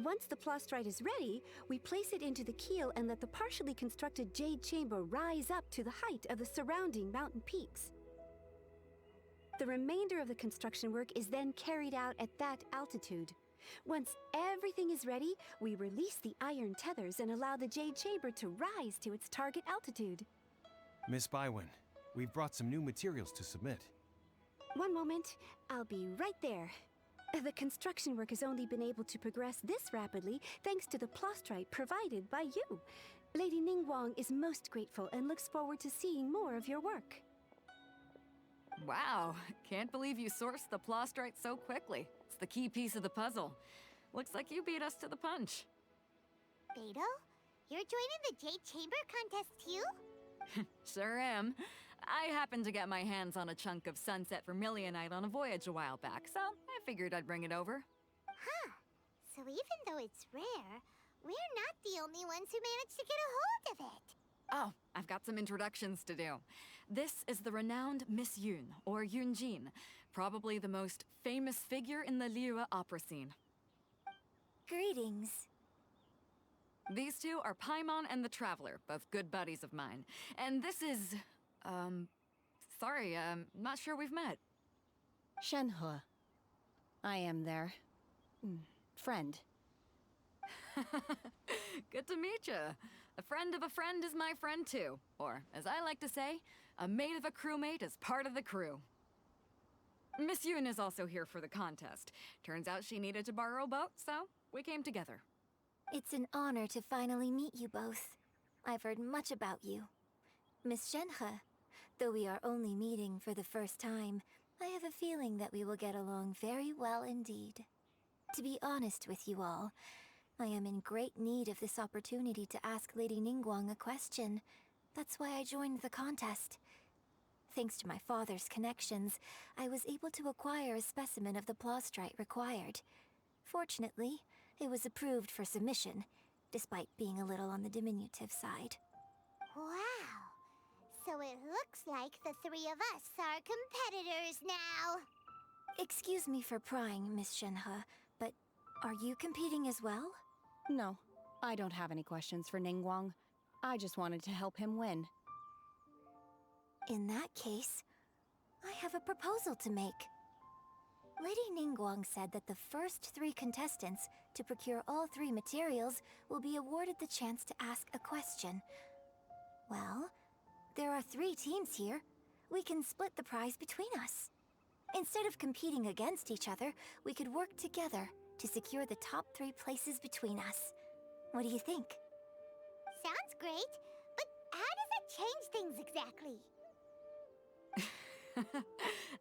Once the plastrite is ready, we place it into the keel and let the partially constructed Jade Chamber rise up to the height of the surrounding mountain peaks. The remainder of the construction work is then carried out at that altitude. Once everything is ready, we release the iron tethers and allow the Jade Chamber to rise to its target altitude. Miss Bywin, we've brought some new materials to submit. One moment, I'll be right there. The construction work has only been able to progress this rapidly thanks to the plastrite provided by you. Lady Ningguang is most grateful and looks forward to seeing more of your work. Wow, can't believe you sourced the plastrite so quickly. It's the key piece of the puzzle. Looks like you beat us to the punch. Beto? You're joining the Jade Chamber contest too? Sure am. I happened to get my hands on a chunk of Sunset Vermilionite on a voyage a while back, so I figured I'd bring it over. Huh. So even though it's rare, we're not the only ones who managed to get a hold of it. Oh, I've got some introductions to do. This is the renowned Miss Yun, or Yunjin, probably the most famous figure in the Liyue opera scene. Greetings. These 2 are Paimon and the Traveler, both good buddies of mine. And this is... sorry, not sure we've met. Shenhua. I am their... friend. Good to meet you. A friend of a friend is my friend too. Or, as I like to say, a mate of a crewmate is part of the crew. Miss Yoon is also here for the contest. Turns out she needed to borrow a boat, so we came together. It's an honor to finally meet you both. I've heard much about you. Miss Shenhe, though we are only meeting for the first time, I have a feeling that we will get along very well indeed. To be honest with you all, I am in great need of this opportunity to ask Lady Ningguang a question. That's why I joined the contest. Thanks to my father's connections, I was able to acquire a specimen of the plastrite required. Fortunately, it was approved for submission, despite being a little on the diminutive side. Wow. So it looks like the three of us are competitors now. Excuse me for prying, Miss Shenhe, but are you competing as well? No, I don't have any questions for Ningguang. I just wanted to help him win. In that case, I have a proposal to make. Lady Ningguang said that the first 3 contestants to procure all 3 materials will be awarded the chance to ask a question. Well, there are 3 teams here. We can split the prize between us. Instead of competing against each other, we could work together to secure the top 3 places between us. What do you think? Sounds great, but how does it change things exactly?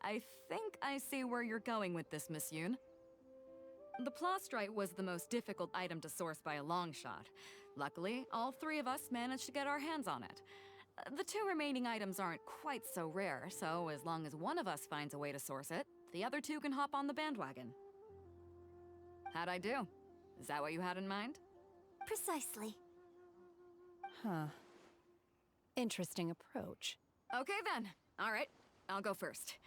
I think I see where you're going with this, Miss Yoon. The plastrite was the most difficult item to source by a long shot. Luckily, all 3 of us managed to get our hands on it. The 2 remaining items aren't quite so rare, so as long as one of us finds a way to source it, the other 2 can hop on the bandwagon. How'd I do? Is that what you had in mind? Precisely. Huh. Interesting approach. Okay then. All right, I'll go first.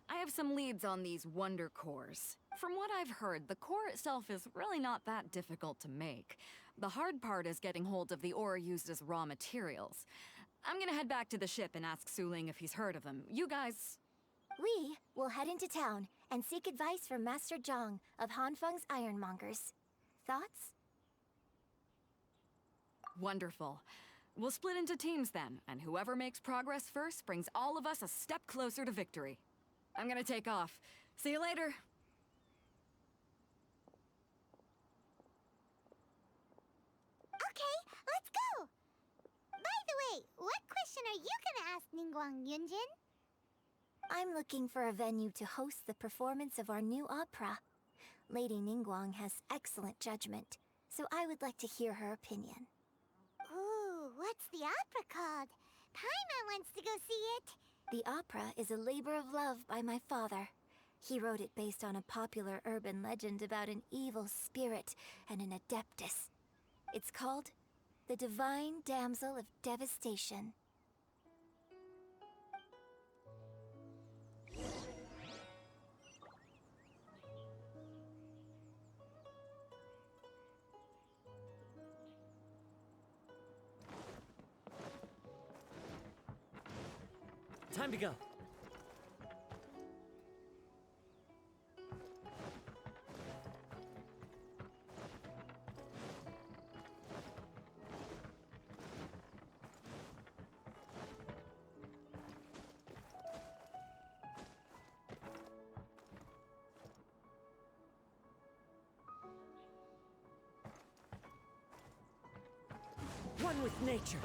I have some leads on these wonder cores. From what I've heard, the core itself is really not that difficult to make. The hard part is getting hold of the ore used as raw materials. I'm gonna head back to the ship and ask Suling if he's heard of them. You guys... We will head into town and seek advice from Master Zhang of Hanfeng's Ironmongers. Thoughts? Wonderful. We'll split into teams then, and whoever makes progress first brings all of us a step closer to victory. I'm gonna take off. See you later. Okay, let's go! By the way, what question are you gonna ask Ningguang Yunjin? I'm looking for a venue to host the performance of our new opera. Lady Ningguang has excellent judgment, so I would like to hear her opinion. Ooh, what's the opera called? Paimon wants to go see it. The opera is a labor of love by my father. He wrote it based on a popular urban legend about an evil spirit and an adeptus. It's called The Divine Damsel of Devastation. Time to go. One with nature.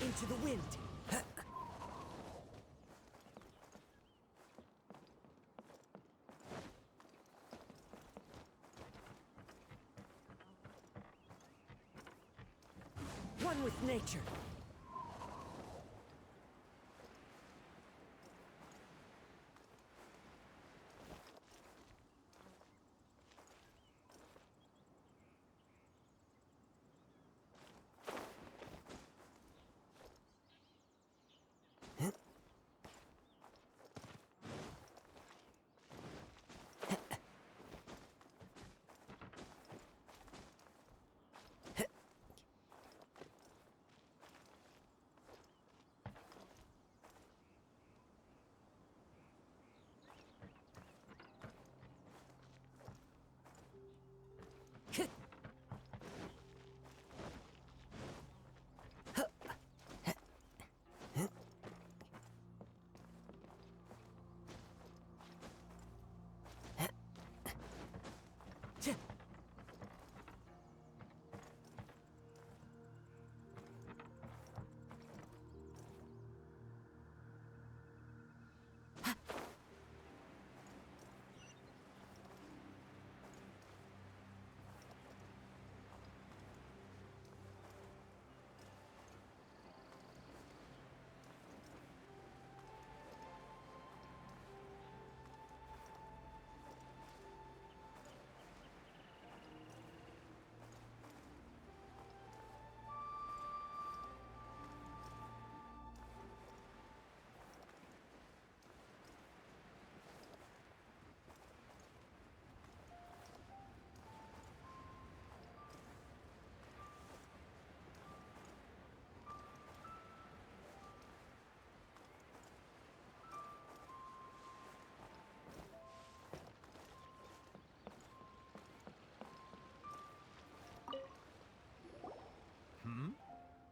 Into the wind. One with nature.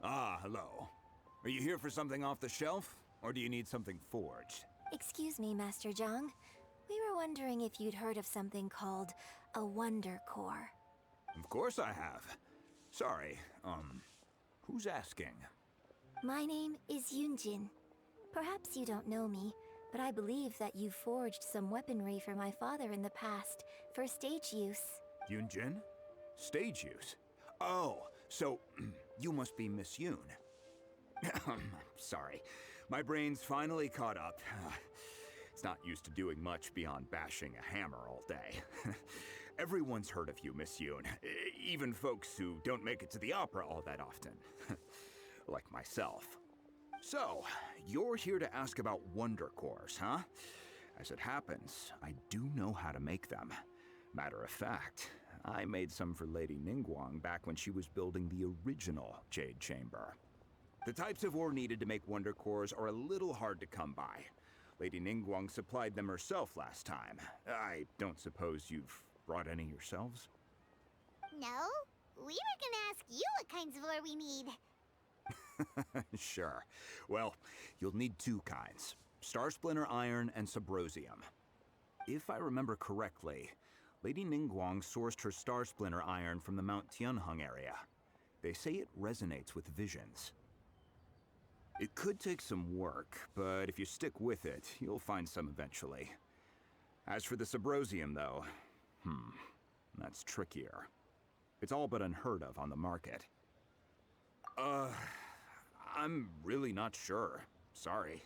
Ah, hello. Are you here for something off the shelf, or do you need something forged? Excuse me, Master Zhang. We were wondering if you'd heard of something called a Wonder Core. Of course I have. Sorry, who's asking? My name is Yunjin. Perhaps you don't know me, but I believe that you forged some weaponry for my father in the past, for stage use. Yunjin? Stage use? Oh, so you must be Miss Yoon. Sorry, my brain's finally caught up. It's not used to doing much beyond bashing a hammer all day. Everyone's heard of you, Miss Yoon. Even folks who don't make it to the opera all that often. Like myself. So, you're here to ask about Wonder Cores, huh? As it happens, I do know how to make them. Matter of fact, I made some for Lady Ningguang back when she was building the original Jade Chamber. The types of ore needed to make Wonder Cores are a little hard to come by. Lady Ningguang supplied them herself last time. I don't suppose you've brought any yourselves? No, we were gonna ask you what kinds of ore we need. Sure. Well, you'll need two kinds. Star Splinter Iron and Subrosium. If I remember correctly, Lady Ningguang sourced her Star Splinter Iron from the Mount Tianheng area. They say it resonates with visions. It could take some work, but if you stick with it, you'll find some eventually. As for the Subrosium, though, that's trickier. It's all but unheard of on the market. I'm really not sure. Sorry.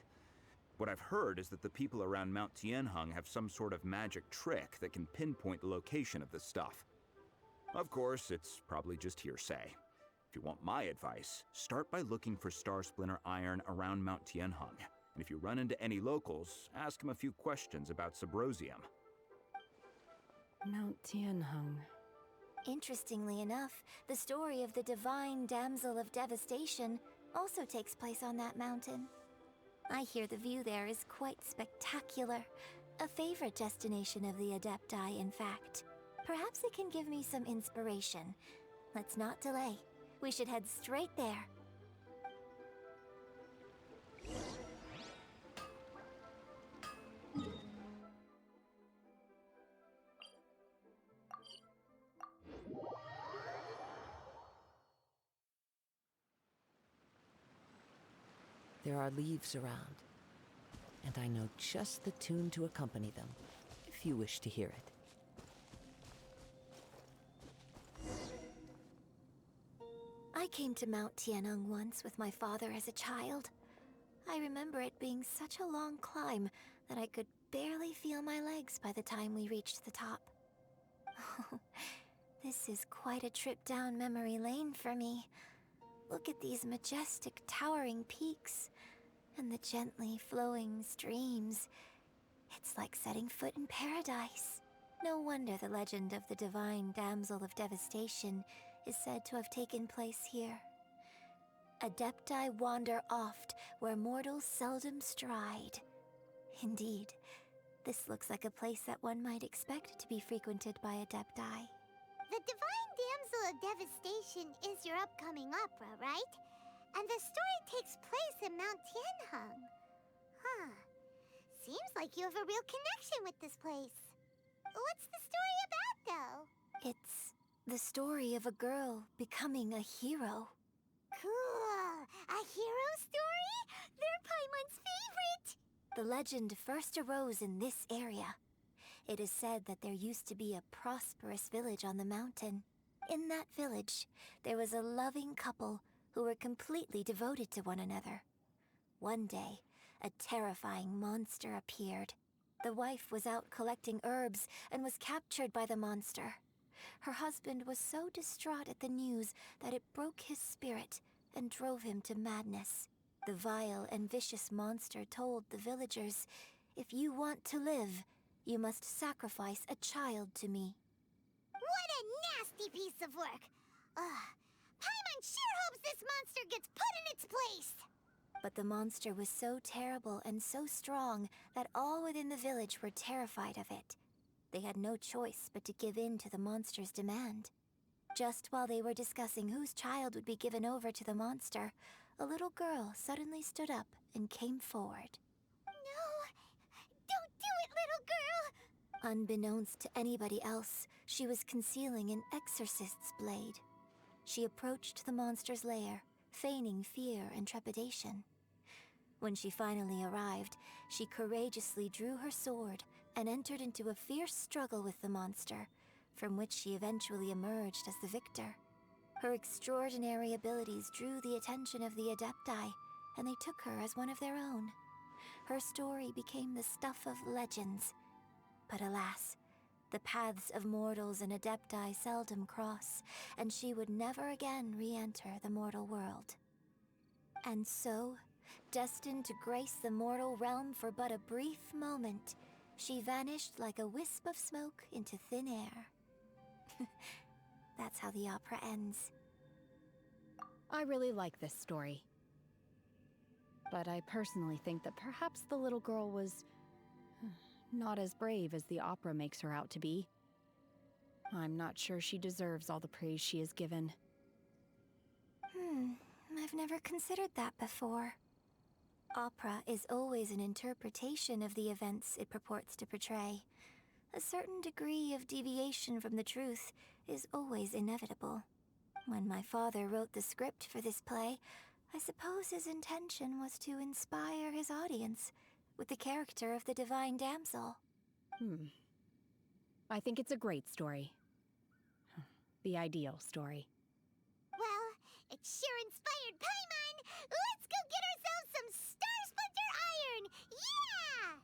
What I've heard is that the people around Mount Tianheng have some sort of magic trick that can pinpoint the location of the stuff. Of course, it's probably just hearsay. If you want my advice, start by looking for Star Splinter Iron around Mount Tianheng. And if you run into any locals, ask them a few questions about Subrosium. Mount Tianheng. Interestingly enough, the story of the divine damsel of devastation also takes place on that mountain. I hear the view there is quite spectacular. A favorite destination of the Adepti, in fact. Perhaps it can give me some inspiration. Let's not delay. We should head straight there. There are leaves around, and I know just the tune to accompany them, if you wish to hear it. I came to Mount Tianheng once with my father as a child. I remember it being such a long climb that I could barely feel my legs by the time we reached the top. This is quite a trip down memory lane for me. Look at these majestic, towering peaks, and the gently flowing streams. It's like setting foot in paradise. No wonder the legend of the divine damsel of devastation is said to have taken place here. Adepti wander oft where mortals seldom stride. Indeed, this looks like a place that one might expect to be frequented by Adepti. The Divine Damsel of Devastation is your upcoming opera, right? And the story takes place in Mount Tianheng. Huh. Seems like you have a real connection with this place. What's the story about, though? It's the story of a girl becoming a hero. Cool! A hero story? They're Paimon's favorite! The legend first arose in this area. It is said that there used to be a prosperous village on the mountain. In that village, there was a loving couple who were completely devoted to one another. One day, a terrifying monster appeared. The wife was out collecting herbs and was captured by the monster. Her husband was so distraught at the news that it broke his spirit and drove him to madness. The vile and vicious monster told the villagers, "If you want to live, you must sacrifice a child to me." What a nasty piece of work! Ugh. Paimon sure hopes this monster gets put in its place! But the monster was so terrible and so strong that all within the village were terrified of it. They had no choice but to give in to the monster's demand. Just while they were discussing whose child would be given over to the monster, a little girl suddenly stood up and came forward. No! Don't do it, little girl! Unbeknownst to anybody else, she was concealing an exorcist's blade. She approached the monster's lair, feigning fear and trepidation. When she finally arrived, she courageously drew her sword and entered into a fierce struggle with the monster, from which she eventually emerged as the victor. Her extraordinary abilities drew the attention of the Adepti, and they took her as one of their own. Her story became the stuff of legends. But alas, the paths of mortals and Adepti seldom cross, and she would never again re-enter the mortal world. And so, destined to grace the mortal realm for but a brief moment, she vanished like a wisp of smoke into thin air. That's how the opera ends. I really like this story. But I personally think that perhaps the little girl was not as brave as the opera makes her out to be. I'm not sure she deserves all the praise she is given. I've never considered that before. Opera is always an interpretation of the events it purports to portray. A certain degree of deviation from the truth is always inevitable. When my father wrote the script for this play, I suppose his intention was to inspire his audience with the character of the divine damsel. I think it's a great story. The ideal story. Well, it sure inspired Paimon! Let's go get ourselves some Star Splinter Iron! Yeah!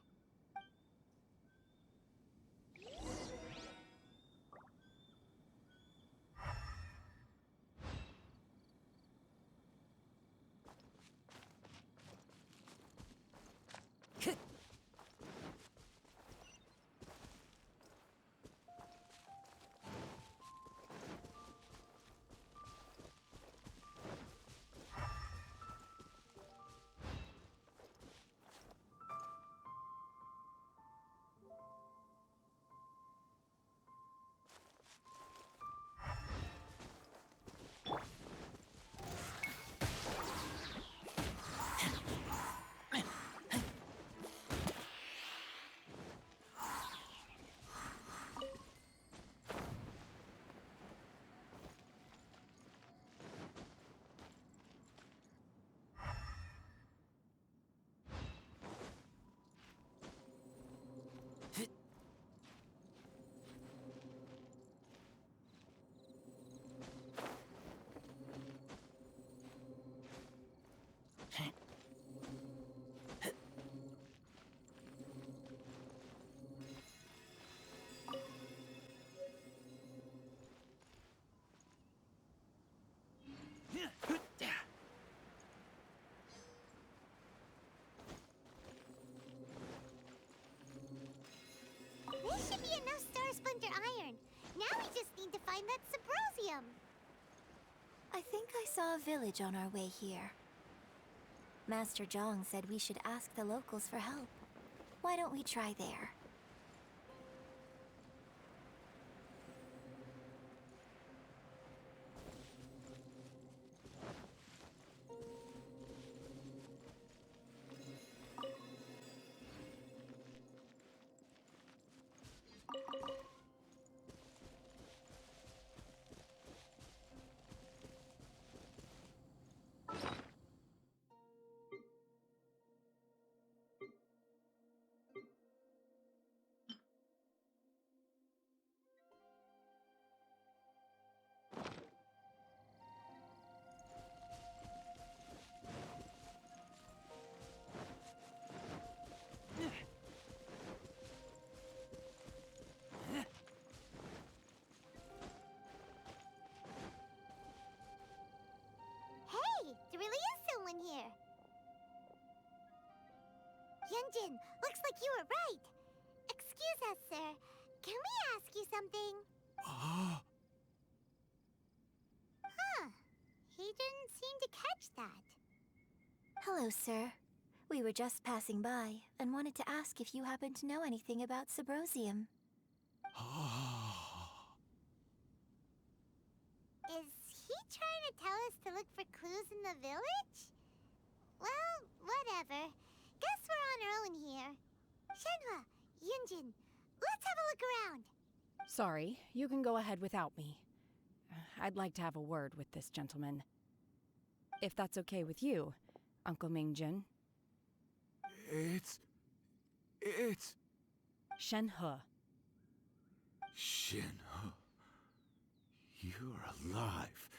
This should be enough Star Splinter Iron. Now we just need to find that Subrosium. I think I saw a village on our way here. Master Zhang said we should ask the locals for help. Why don't we try there? something? Ah, Huh. He didn't seem to catch that. Hello, sir. We were just passing by and wanted to ask if you happen to know anything about Subrosium. Is he trying to tell us to look for clues in the village? Well, whatever. Guess we're on our own here. Shenhua, Yunjin, let's have a look around. Sorry, you can go ahead without me. I'd like to have a word with this gentleman. If that's okay with you, Uncle Mingjin. it's... Shenhe. Shinho. You're alive.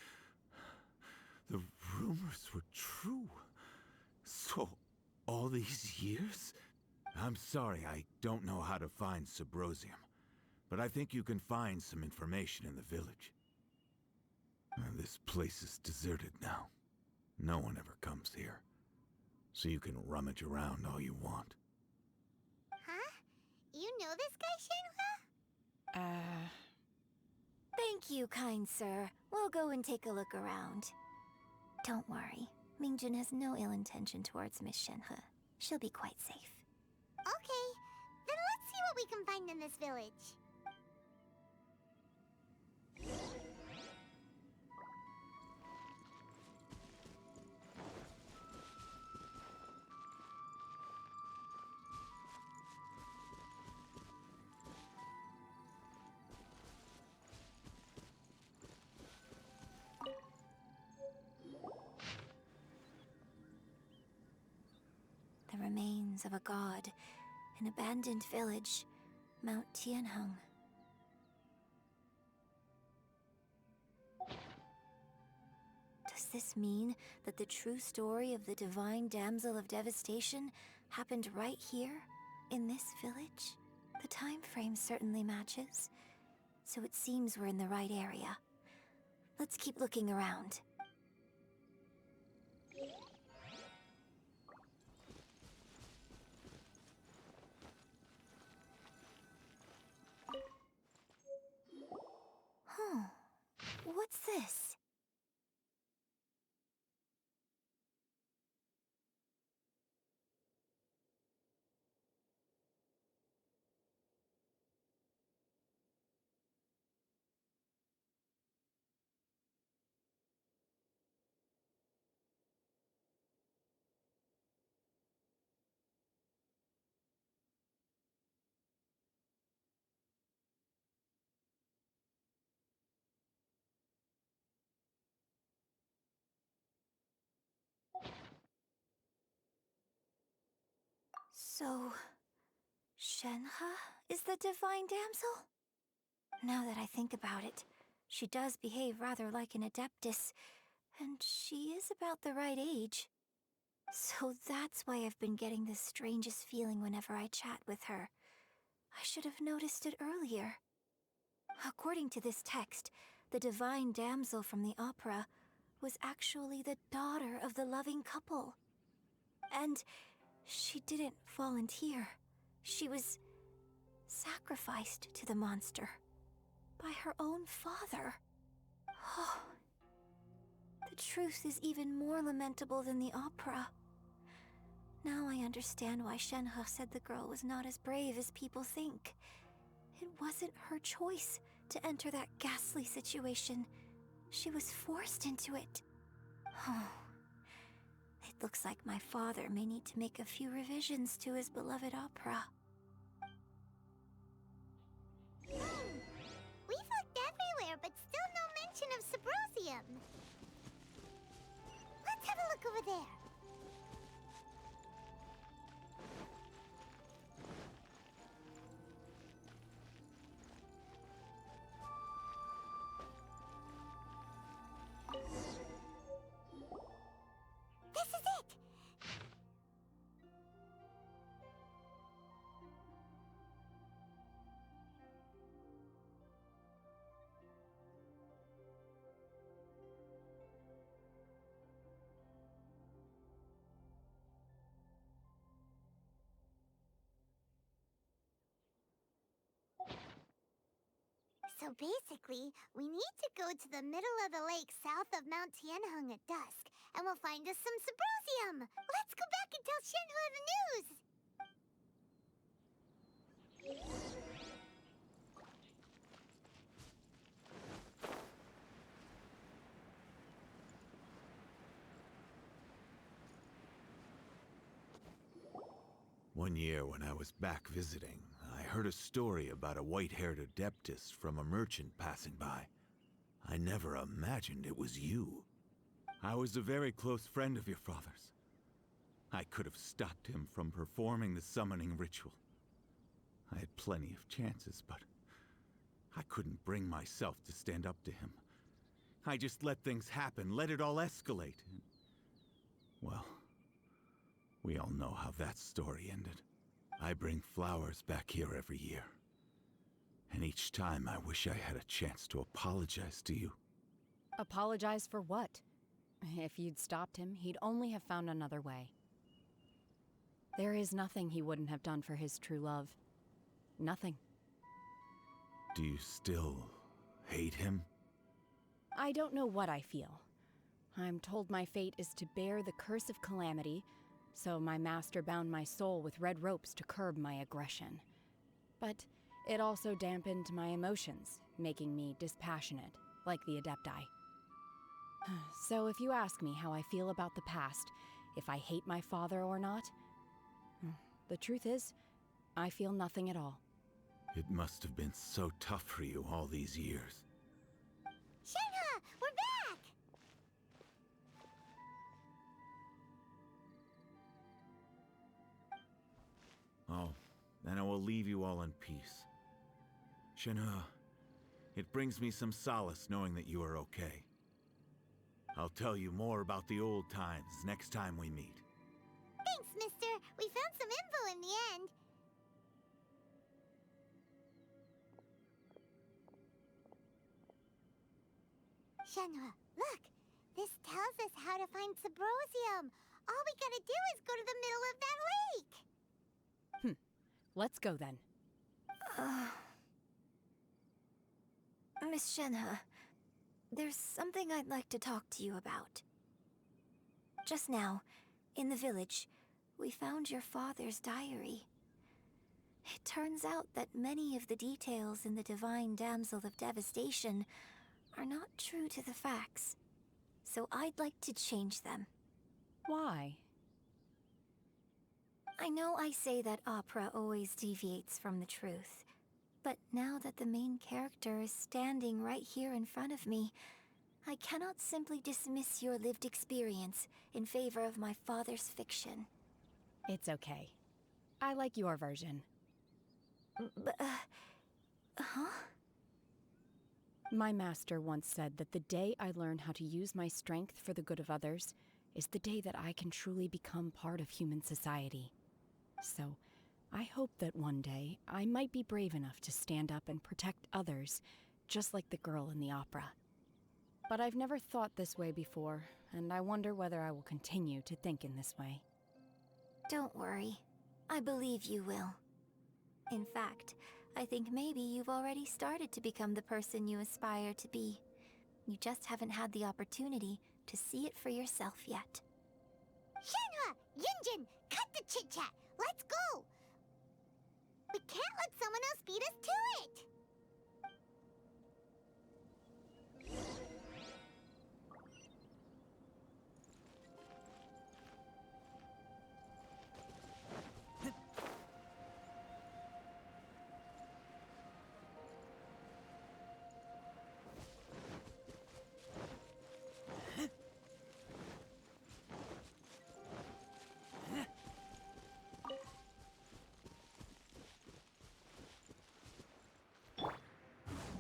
The rumors were true. So, all these years? I'm sorry, I don't know how to find Subrosium, but I think you can find some information in the village. This place is deserted now. No one ever comes here, so you can rummage around all you want. Huh? You know this guy, Shenhua? Thank you, kind sir. We'll go and take a look around. Don't worry. Mingjin has no ill intention towards Miss Shenhe. She'll be quite safe. Okay, then let's see what we can find in this village. The remains of a god, an abandoned village, Mount Tianheng. Does this mean that the true story of the divine damsel of devastation happened right here, in this village? The time frame certainly matches, so it seems we're in the right area. Let's keep looking around. Huh. What's this? So, Shenhe is the divine damsel? Now that I think about it, she does behave rather like an adeptus, and she is about the right age. So that's why I've been getting the strangest feeling whenever I chat with her. I should have noticed it earlier. According to this text, the divine damsel from the opera was actually the daughter of the loving couple. And she didn't volunteer. She was sacrificed to the monster by her own father. Oh, the truth is even more lamentable than the opera. Now I understand why Shenhe said the girl was not as brave as people think. It wasn't her choice to enter that ghastly situation. She was forced into it. Oh. It looks like my father may need to make a few revisions to his beloved opera. We've looked everywhere, but still no mention of Subrosium. Let's have a look over there. This is it! So basically, we need to go to the middle of the lake south of Mount Tianheng at dusk, and we'll find us some Sabrosium. Let's go back and tell Shenhua the news! One year when I was back visiting, I heard a story about a white-haired adeptus from a merchant passing by. I never imagined it was you. I was a very close friend of your father's. I could have stopped him from performing the summoning ritual. I had plenty of chances, but I couldn't bring myself to stand up to him. I just let things happen, let it all escalate. Well, we all know how that story ended. I bring flowers back here every year. And each time I wish I had a chance to apologize to you. Apologize for what? If you'd stopped him, he'd only have found another way. There is nothing he wouldn't have done for his true love. Nothing. Do you still hate him? I don't know what I feel. I'm told my fate is to bear the curse of calamity, so my master bound my soul with red ropes to curb my aggression. But it also dampened my emotions, making me dispassionate, like the Adepti. So if you ask me how I feel about the past, if I hate my father or not, the truth is, I feel nothing at all. It must have been so tough for you all these years. Shenhua, we're back! Oh, then I will leave you all in peace. Shenhua, it brings me some solace knowing that you are okay. I'll tell you more about the old times next time we meet. Thanks, mister. We found some info in the end. Shenhua, look! This tells us how to find Sabrosium. All we gotta do is go to the middle of that lake! Let's go then. Miss Shenhe, there's something I'd like to talk to you about. Just now, in the village, we found your father's diary. It turns out that many of the details in the Divine Damsel of Devastation are not true to the facts. So I'd like to change them. Why? I know I say that opera always deviates from the truth, but now that the main character is standing right here in front of me, I cannot simply dismiss your lived experience in favor of my father's fiction. It's okay. I like your version. But, huh? My master once said that the day I learn how to use my strength for the good of others is the day that I can truly become part of human society. So, I hope that one day I might be brave enough to stand up and protect others, just like the girl in the opera. But I've never thought this way before, and I wonder whether I will continue to think in this way. Don't worry. I believe you will. In fact, I think maybe you've already started to become the person you aspire to be. You just haven't had the opportunity to see it for yourself yet. Shenhua! Yunjin! Cut the chit-chat! Let's go! We can't let someone else beat us to it!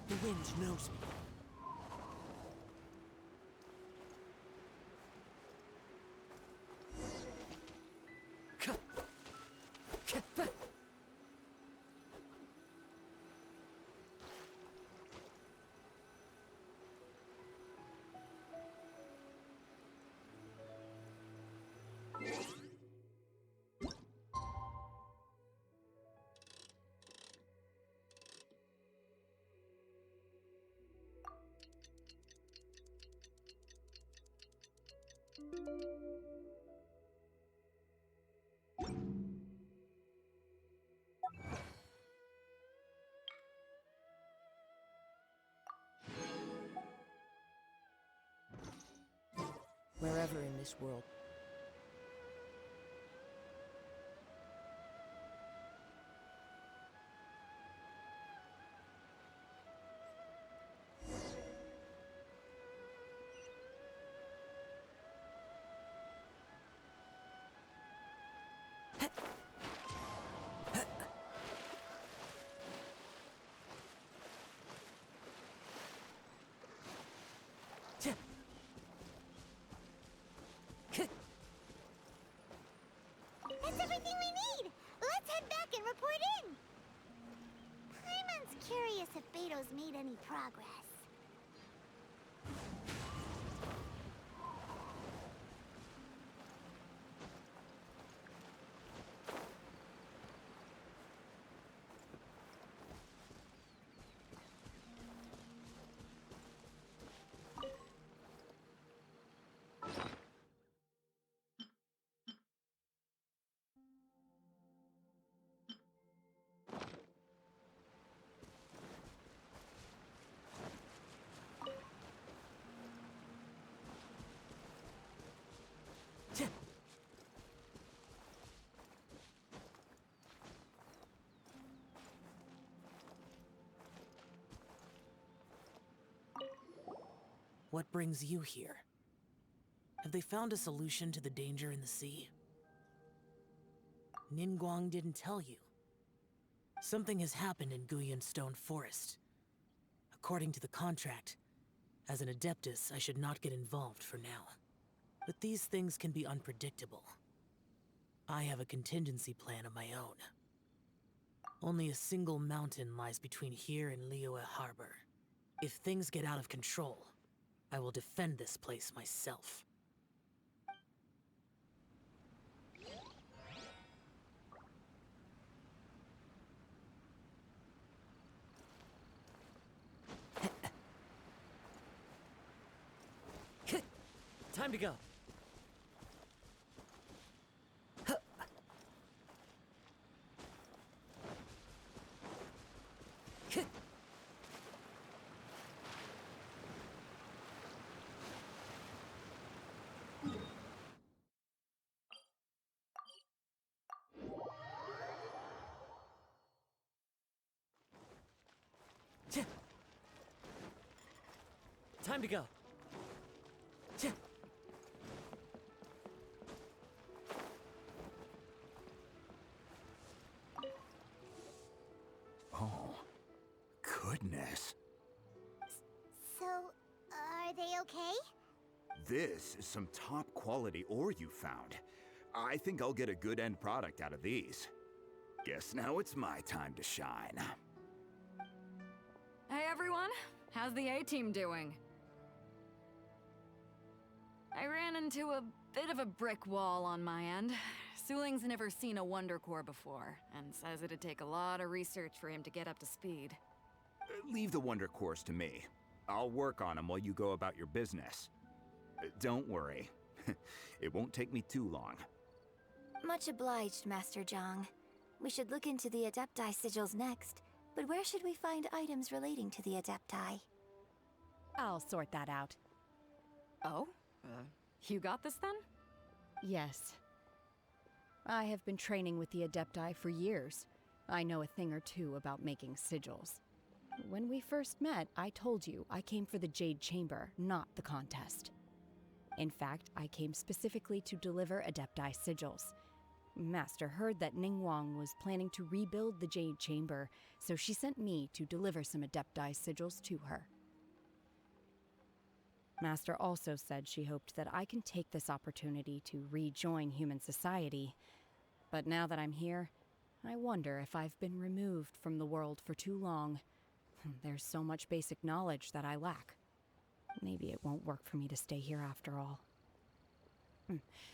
The wind knows me. wherever in this world. That's everything we need! Let's head back and report in! Paimon's curious if Beto's made any progress. What brings you here? Have they found a solution to the danger in the sea? Ningguang didn't tell you. Something has happened in Guyan Stone Forest. According to the contract, as an Adeptus, I should not get involved for now. But these things can be unpredictable. I have a contingency plan of my own. Only a single mountain lies between here and Liyue Harbor. If things get out of control, I will defend this place myself. Time to go. Time to go. Oh, goodness. So, are they okay? This is some top quality ore you found. I think I'll get a good end product out of these. Guess now it's my time to shine. Hey everyone, how's the A-team doing? I ran into a bit of a brick wall on my end. Suling's never seen a Wonder Core before, and says it'd take a lot of research for him to get up to speed. Leave the Wonder Cores to me. I'll work on them while you go about your business. Don't worry. It won't take me too long. Much obliged, Master Zhang. We should look into the Adepti sigils next, but where should we find items relating to the Adepti? I'll sort that out. Oh? You got this then? Yes. I have been training with the Adepti for years. I know a thing or two about making sigils. When we first met, I told you I came for the Jade Chamber, not the contest. In fact, I came specifically to deliver Adepti sigils. Master heard that Ningguang was planning to rebuild the Jade Chamber, so she sent me to deliver some Adepti sigils to her. Master also said she hoped that I can take this opportunity to rejoin human society. But now that I'm here, I wonder if I've been removed from the world for too long. There's so much basic knowledge that I lack. Maybe it won't work for me to stay here after all.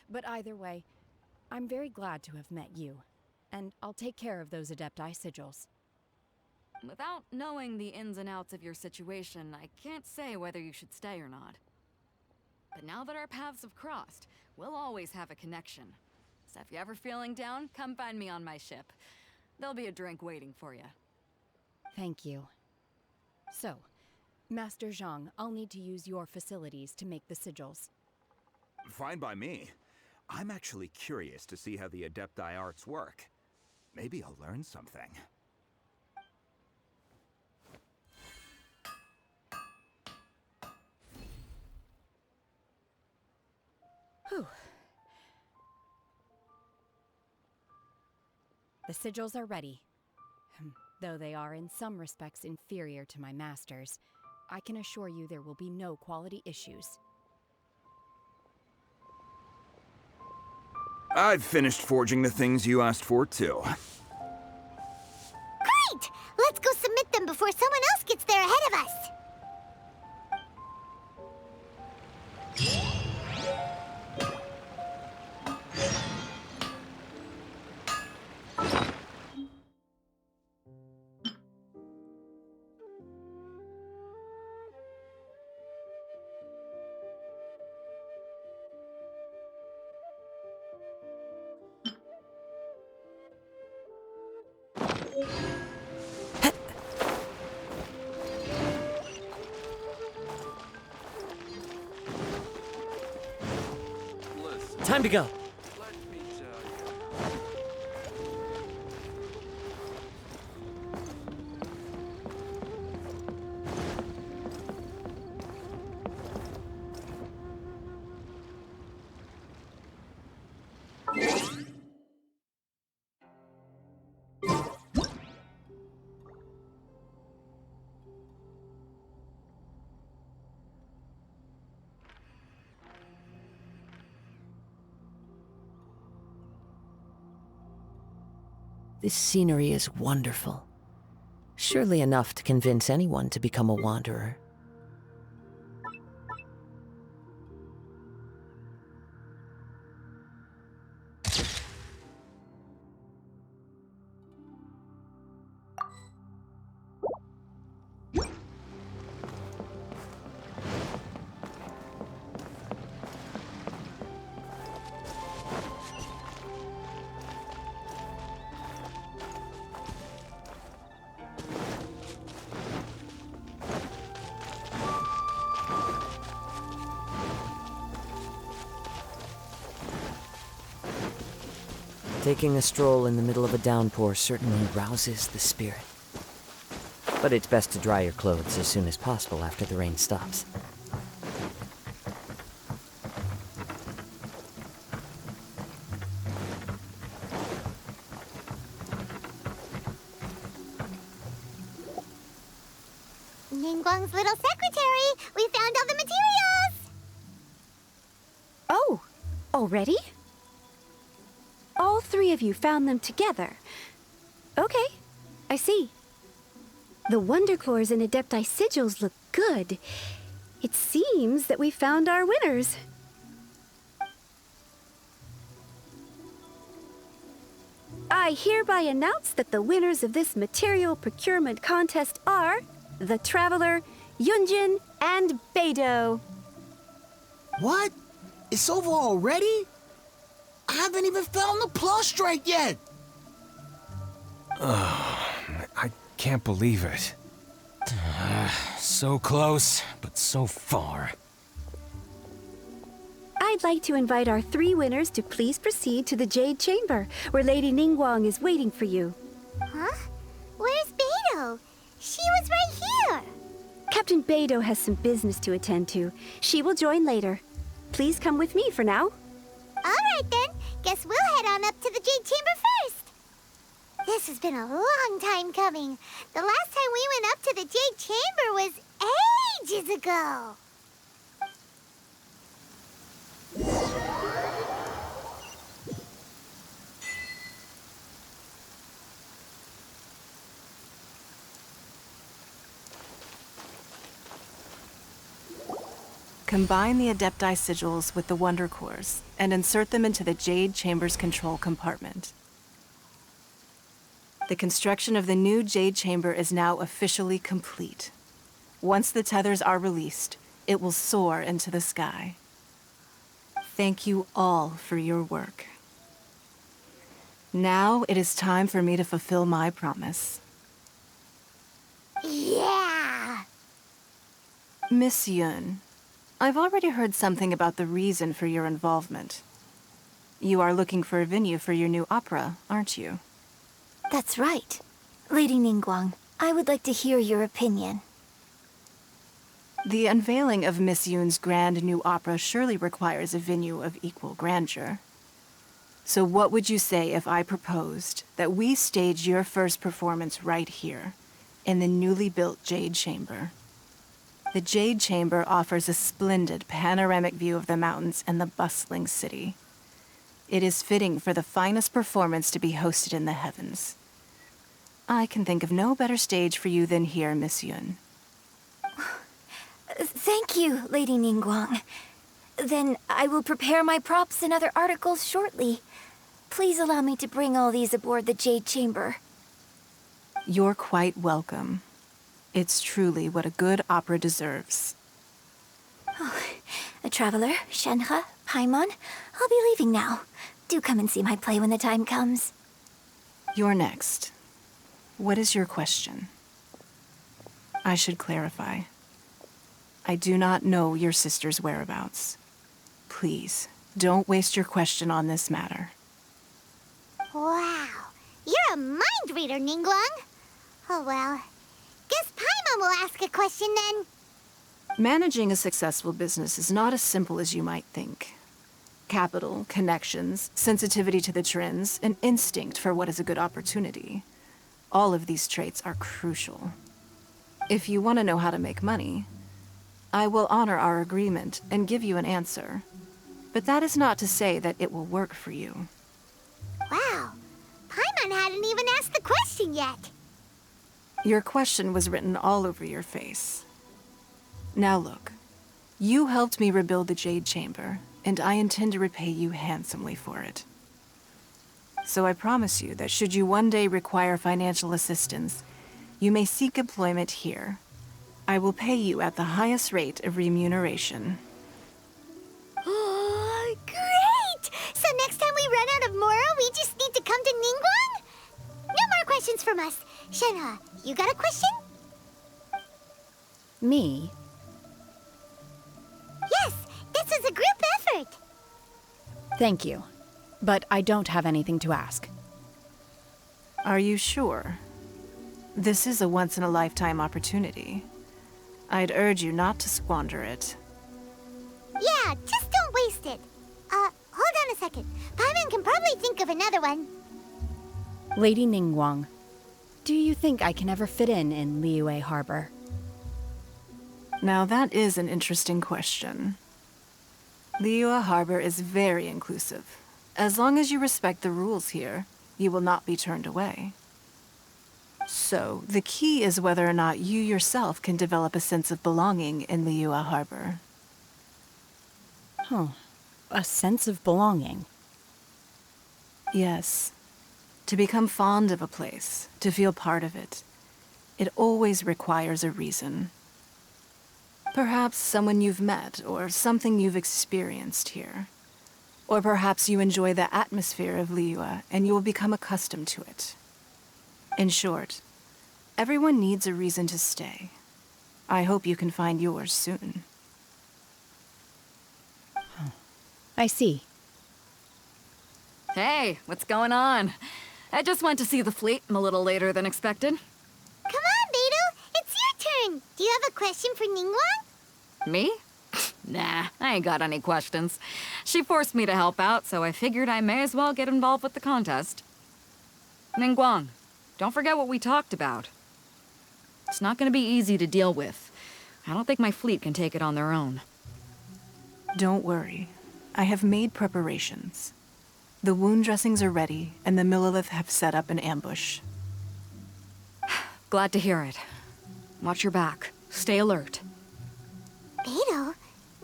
But either way, I'm very glad to have met you, and I'll take care of those Adepti sigils. Without knowing the ins and outs of your situation, I can't say whether you should stay or not. But now that our paths have crossed, we'll always have a connection. So if you're ever feeling down, come find me on my ship. There'll be a drink waiting for you. Thank you. So, Master Zhang, I'll need to use your facilities to make the sigils. Fine by me. I'm actually curious to see how the Adepti arts work. Maybe I'll learn something. Whew. The sigils are ready. Though they are in some respects inferior to my master's, I can assure you there will be no quality issues. I've finished forging the things you asked for, too. Great! Let's go submit them before someone else gets there ahead of us. Time to go. This scenery is wonderful. Surely enough to convince anyone to become a wanderer. Taking a stroll in the middle of a downpour certainly rouses the spirit. But it's best to dry your clothes as soon as possible after the rain stops. Ningguang's little secretary! We found all the materials! Oh, already? All three of you found them together. Okay, I see. The Wonder Cores and Adepti sigils look good. It seems that we found our winners. I hereby announce that the winners of this material procurement contest are the Traveler, Yunjin, and Beidou. What? It's over already? I haven't even found the Plustrite yet! I can't believe it. So close, but so far. I'd like to invite our three winners to please proceed to the Jade Chamber, where Lady Ningguang is waiting for you. Huh? Where's Beidou? She was right here! Captain Beidou has some business to attend to. She will join later. Please come with me for now. Alright then, guess we'll head on up to the Jade Chamber first. This has been a long time coming. The last time we went up to the Jade Chamber was ages ago. Combine the Adepti sigils with the Wonder Cores and insert them into the Jade Chamber's control compartment. The construction of the new Jade Chamber is now officially complete. Once the tethers are released, it will soar into the sky. Thank you all for your work. Now it is time for me to fulfill my promise. Yeah! Miss Yun, I've already heard something about the reason for your involvement. You are looking for a venue for your new opera, aren't you? That's right. Lady Ningguang, I would like to hear your opinion. The unveiling of Miss Yoon's grand new opera surely requires a venue of equal grandeur. So what would you say if I proposed that we stage your first performance right here, in the newly built Jade Chamber? The Jade Chamber offers a splendid panoramic view of the mountains and the bustling city. It is fitting for the finest performance to be hosted in the heavens. I can think of no better stage for you than here, Miss Yoon. Thank you, Lady Ningguang. Then I will prepare my props and other articles shortly. Please allow me to bring all these aboard the Jade Chamber. You're quite welcome. It's truly what a good opera deserves. Oh, a traveler, Shenhe, Paimon, I'll be leaving now. Do come and see my play when the time comes. You're next. What is your question? I should clarify. I do not know your sister's whereabouts. Please, don't waste your question on this matter. Wow, you're a mind reader, Ningguang. Oh well, guess Paimon will ask a question then. Managing a successful business is not as simple as you might think. Capital, connections, sensitivity to the trends, an instinct for what is a good opportunity. All of these traits are crucial. If you want to know how to make money, I will honor our agreement and give you an answer. But that is not to say that it will work for you. Wow, Paimon hadn't even asked the question yet. Your question was written all over your face. Now look, you helped me rebuild the Jade Chamber, and I intend to repay you handsomely for it. So I promise you that should you one day require financial assistance, you may seek employment here. I will pay you at the highest rate of remuneration. Oh, great! So next time we run out of Moro, we just need to come to Ningguang? No more questions from us. Shenhe, you got a question? Me? Yes, this is a group effort. Thank you. But I don't have anything to ask. Are you sure? This is a once-in-a-lifetime opportunity. I'd urge you not to squander it. Yeah, just don't waste it. Hold on a second. Paimon can probably think of another one. Lady Ningguang, do you think I can ever fit in Liyue Harbor? Now that is an interesting question. Liyue Harbor is very inclusive. As long as you respect the rules here, you will not be turned away. So, the key is whether or not you yourself can develop a sense of belonging in Liyue Harbor. Huh. A sense of belonging. Yes. To become fond of a place, to feel part of it, it always requires a reason. Perhaps someone you've met, or something you've experienced here. Or perhaps you enjoy the atmosphere of Liyue, and you will become accustomed to it. In short, everyone needs a reason to stay. I hope you can find yours soon. I see. Hey, what's going on? I just went to see the fleet a little later than expected. Come on, Beidou, it's your turn. Do you have a question for Ningguang? Me? Nah, I ain't got any questions. She forced me to help out, so I figured I may as well get involved with the contest. Ningguang, don't forget what we talked about. It's not gonna be easy to deal with. I don't think my fleet can take it on their own. Don't worry. I have made preparations. The wound dressings are ready, and the Millilith have set up an ambush. Glad to hear it. Watch your back. Stay alert. Beidou,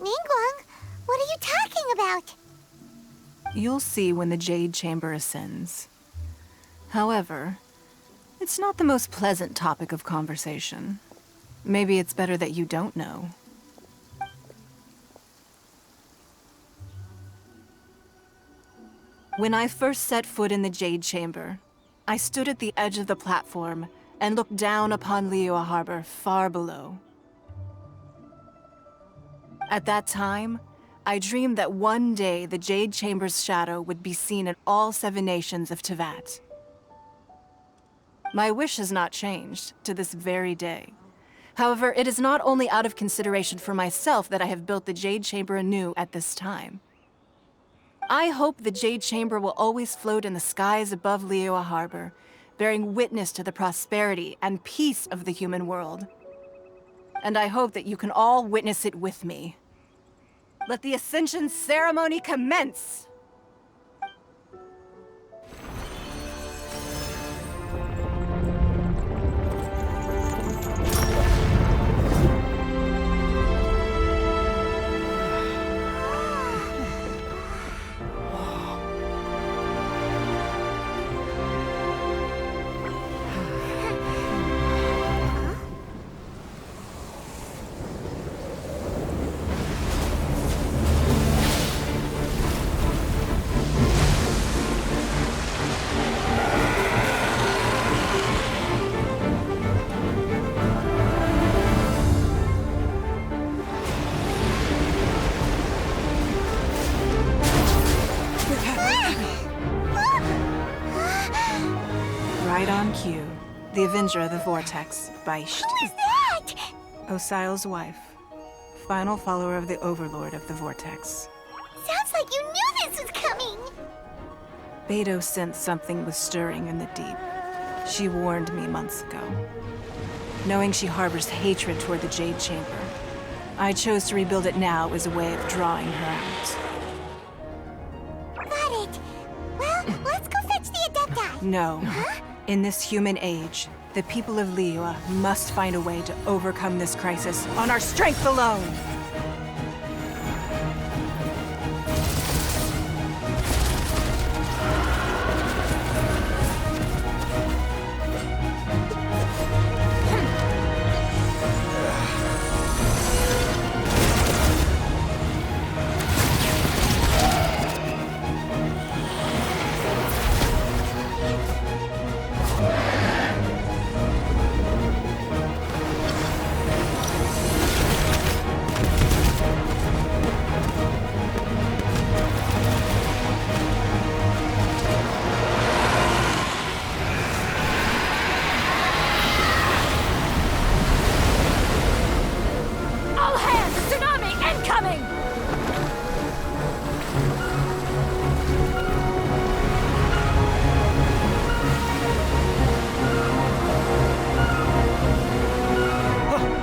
Ningguang, what are you talking about? You'll see when the Jade Chamber ascends. However, it's not the most pleasant topic of conversation. Maybe it's better that you don't know. When I first set foot in the Jade Chamber, I stood at the edge of the platform and looked down upon Liyue Harbor far below. At that time, I dreamed that one day the Jade Chamber's shadow would be seen in all 7 nations of Tevat. My wish has not changed to this very day. However, it is not only out of consideration for myself that I have built the Jade Chamber anew at this time. I hope the Jade Chamber will always float in the skies above Liyue Harbor, bearing witness to the prosperity and peace of the human world. And I hope that you can all witness it with me. Let the Ascension ceremony commence! Right on cue. The Avenger of the Vortex, Beisht. Who is that? Osial's wife. Final follower of the Overlord of the Vortex. Sounds like you knew this was coming! Beidou sensed something was stirring in the deep. She warned me months ago. Knowing she harbors hatred toward the Jade Chamber, I chose to rebuild it now as a way of drawing her out. Got it. Well, let's go fetch the Adepti. No. Huh? In this human age, the people of Liyue must find a way to overcome this crisis on our strength alone! All hands! Tsunami incoming!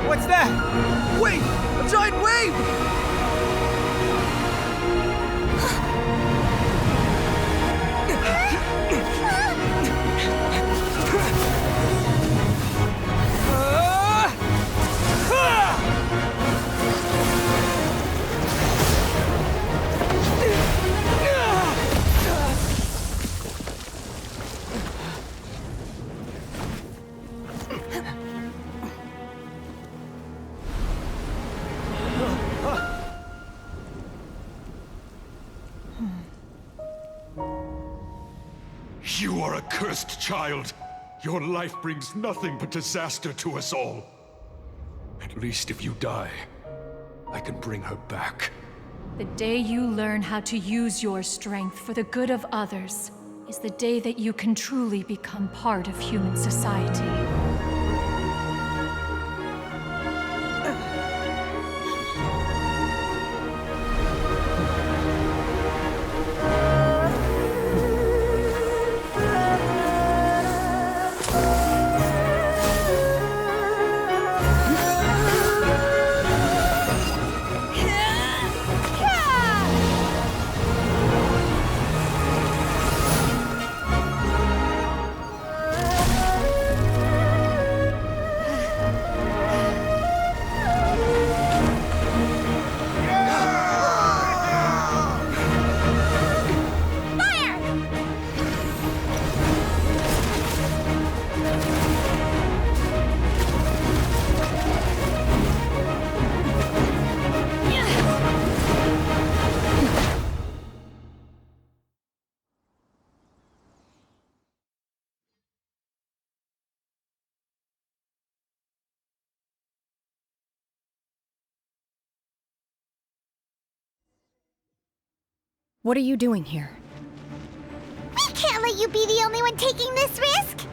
What's that? Wait! A giant wave! You are a cursed child. Your life brings nothing but disaster to us all. At least if you die, I can bring her back. The day you learn how to use your strength for the good of others is the day that you can truly become part of human society. What are you doing here? We can't let you be the only one taking this risk!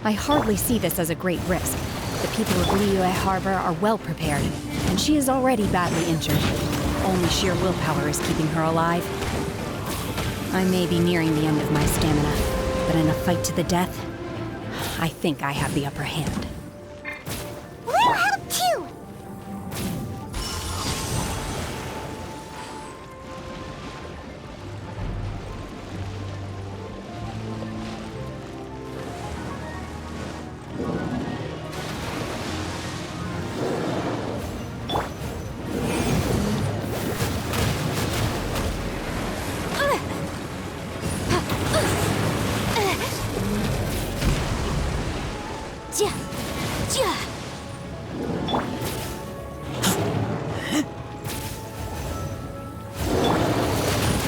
I hardly see this as a great risk. The people of Liyue Harbor are well prepared, and she is already badly injured. Only sheer willpower is keeping her alive. I may be nearing the end of my stamina, but in a fight to the death, I think I have the upper hand. We'll help too!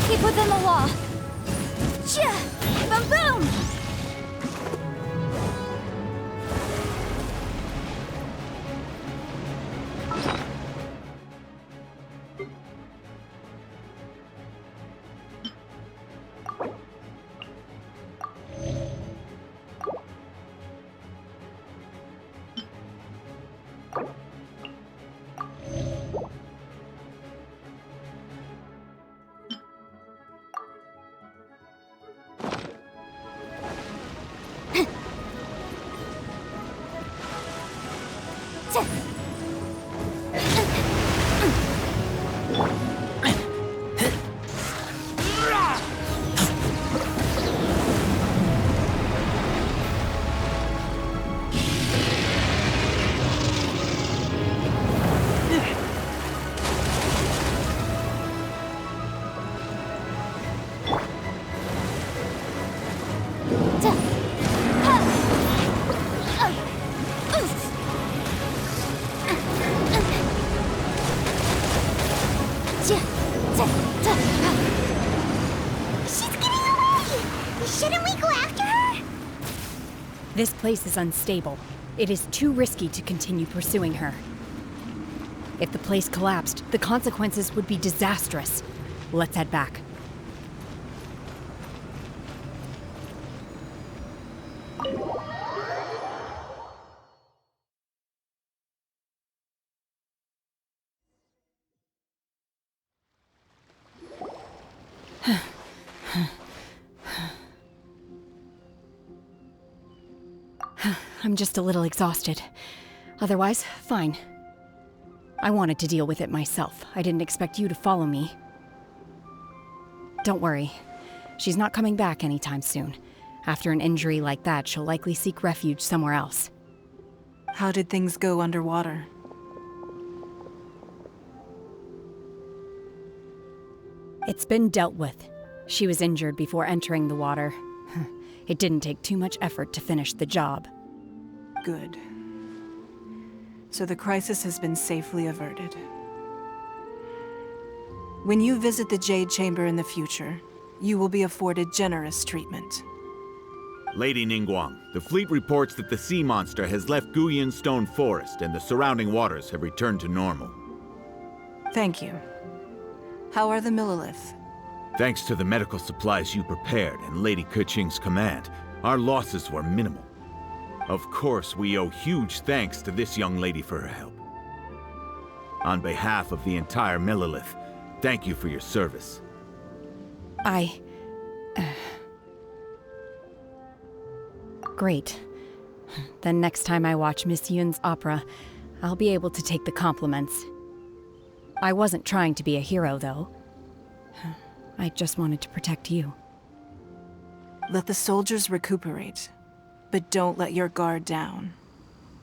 Keep within the wall. Boom, boom! This place is unstable. It is too risky to continue pursuing her. If the place collapsed, the consequences would be disastrous. Let's head back. I'm just a little exhausted. Otherwise, fine. I wanted to deal with it myself. I didn't expect you to follow me. Don't worry. She's not coming back anytime soon. After an injury like that, she'll likely seek refuge somewhere else. How did things go underwater? It's been dealt with. She was injured before entering the water. It didn't take too much effort to finish the job. Good. So the crisis has been safely averted. When you visit the Jade Chamber in the future, you will be afforded generous treatment. Lady Ningguang, the fleet reports that the sea monster has left Guyan Stone Forest and the surrounding waters have returned to normal. Thank you. How are the Millilith? Thanks to the medical supplies you prepared and Lady Keqing's command, our losses were minimal. Of course, we owe huge thanks to this young lady for her help. On behalf of the entire Millilith, thank you for your service. Great. Then next time I watch Miss Yun's opera, I'll be able to take the compliments. I wasn't trying to be a hero, though. I just wanted to protect you. Let the soldiers recuperate, but don't let your guard down.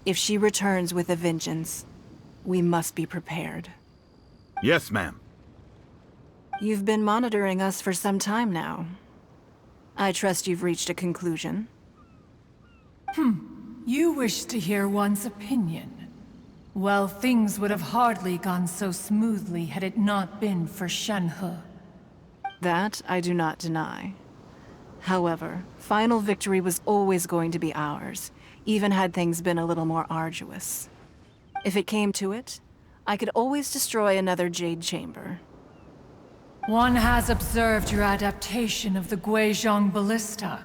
If she returns with a vengeance, we must be prepared. Yes, ma'am. You've been monitoring us for some time now. I trust you've reached a conclusion. You wish to hear one's opinion. Well, things would have hardly gone so smoothly had it not been for Shenhe. That I do not deny. However, final victory was always going to be ours, even had things been a little more arduous. If it came to it, I could always destroy another Jade Chamber. One has observed your adaptation of the Guizhong ballista,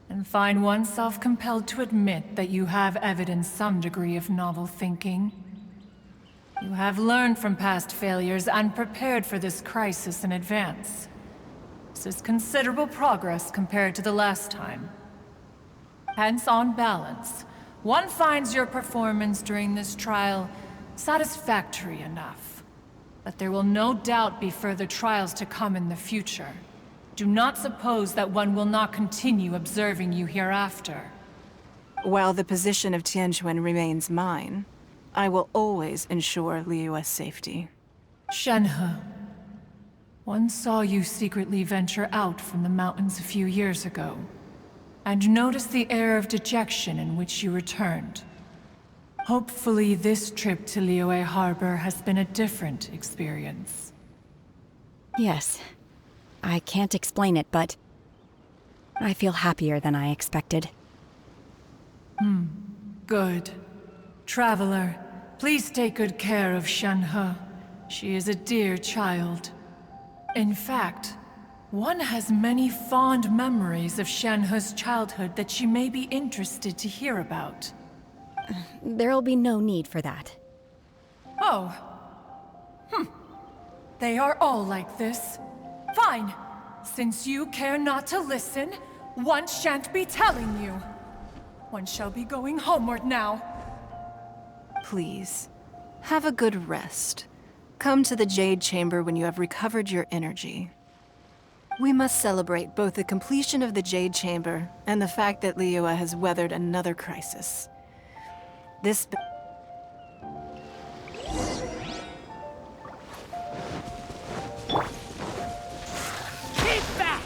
and find oneself compelled to admit that you have evidenced some degree of novel thinking. You have learned from past failures and prepared for this crisis in advance. This is considerable progress compared to the last time. Hence, on balance, one finds your performance during this trial satisfactory enough. But there will no doubt be further trials to come in the future. Do not suppose that one will not continue observing you hereafter. While the position of Tianquan remains mine, I will always ensure Liyue's safety. Shenhe, one saw you secretly venture out from the mountains a few years ago, and noticed the air of dejection in which you returned. Hopefully this trip to Liyue Harbor has been a different experience. Yes. I can't explain it, but I feel happier than I expected. Good. Traveler, please take good care of Shenhe. She is a dear child. In fact, one has many fond memories of Shenhe's childhood that she may be interested to hear about. There'll be no need for that. Oh. They are all like this. Fine. Since you care not to listen, one shan't be telling you. One shall be going homeward now. Please, have a good rest. Come to the Jade Chamber when you have recovered your energy. We must celebrate both the completion of the Jade Chamber and the fact that Liyue has weathered another crisis. This... Keep back!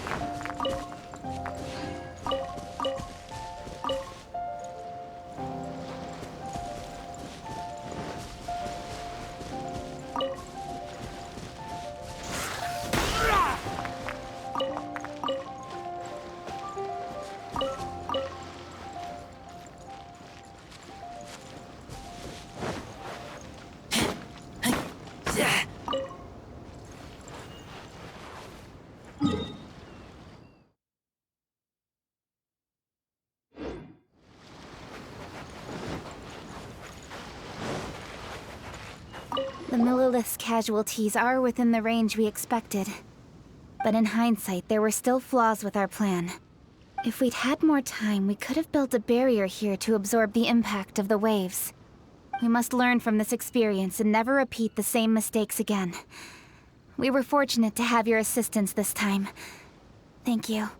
The Millilith's casualties are within the range we expected. But in hindsight, there were still flaws with our plan. If we'd had more time, we could have built a barrier here to absorb the impact of the waves. We must learn from this experience and never repeat the same mistakes again. We were fortunate to have your assistance this time. Thank you.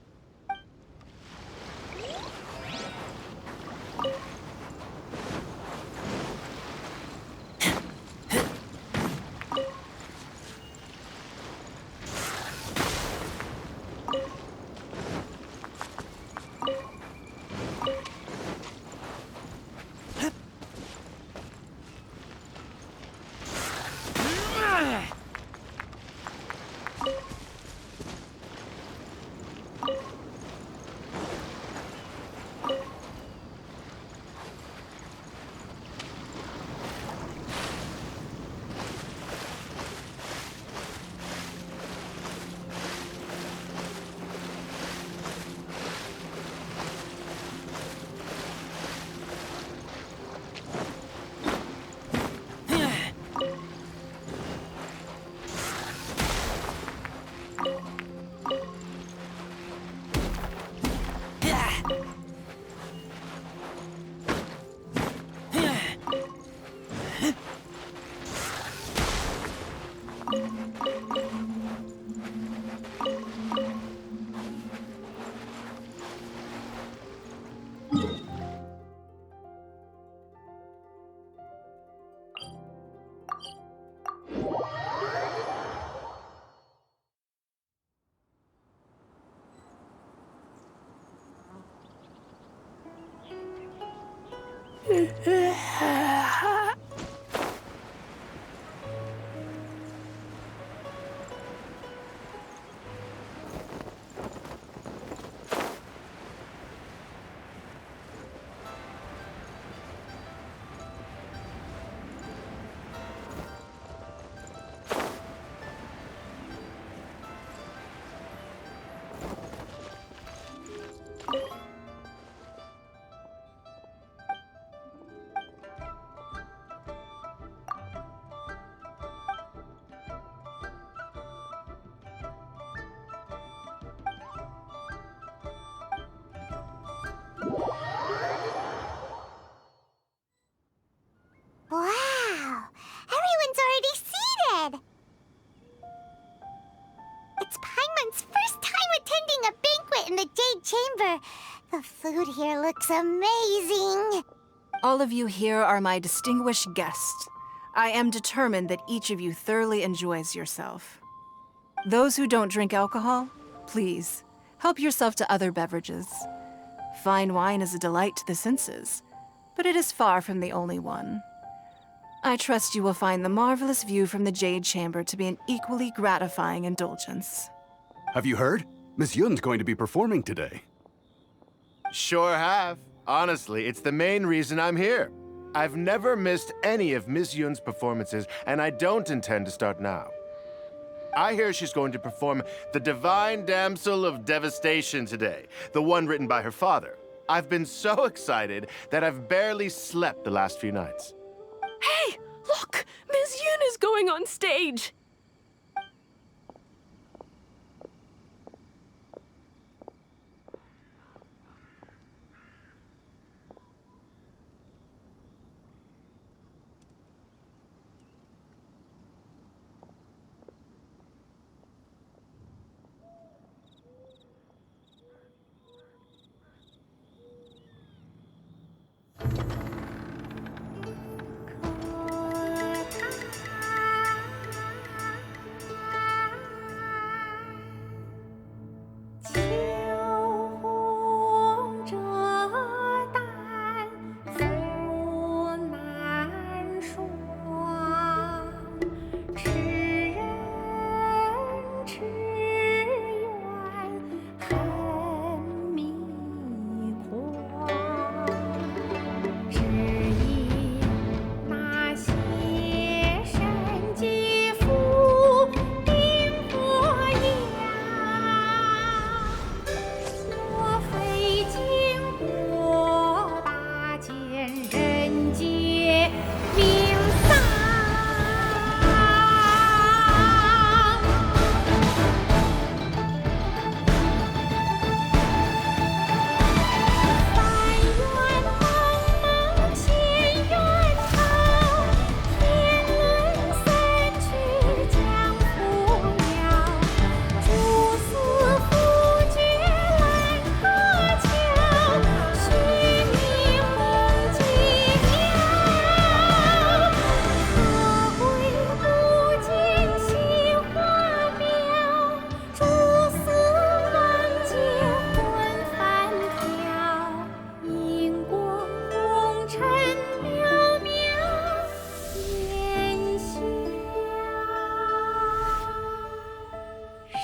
chamber. The food here looks amazing. All of you here are my distinguished guests. I am determined that each of you thoroughly enjoys yourself. Those who don't drink alcohol, please, help yourself to other beverages. Fine wine is a delight to the senses, but it is far from the only one. I trust you will find the marvelous view from the Jade Chamber to be an equally gratifying indulgence. Have you heard? Miss Yun's going to be performing today. Sure have. Honestly, it's the main reason I'm here. I've never missed any of Miss Yun's performances, and I don't intend to start now. I hear she's going to perform The Divine Damsel of Devastation today, the one written by her father. I've been so excited that I've barely slept the last few nights. Hey, look! Miss Yun is going on stage!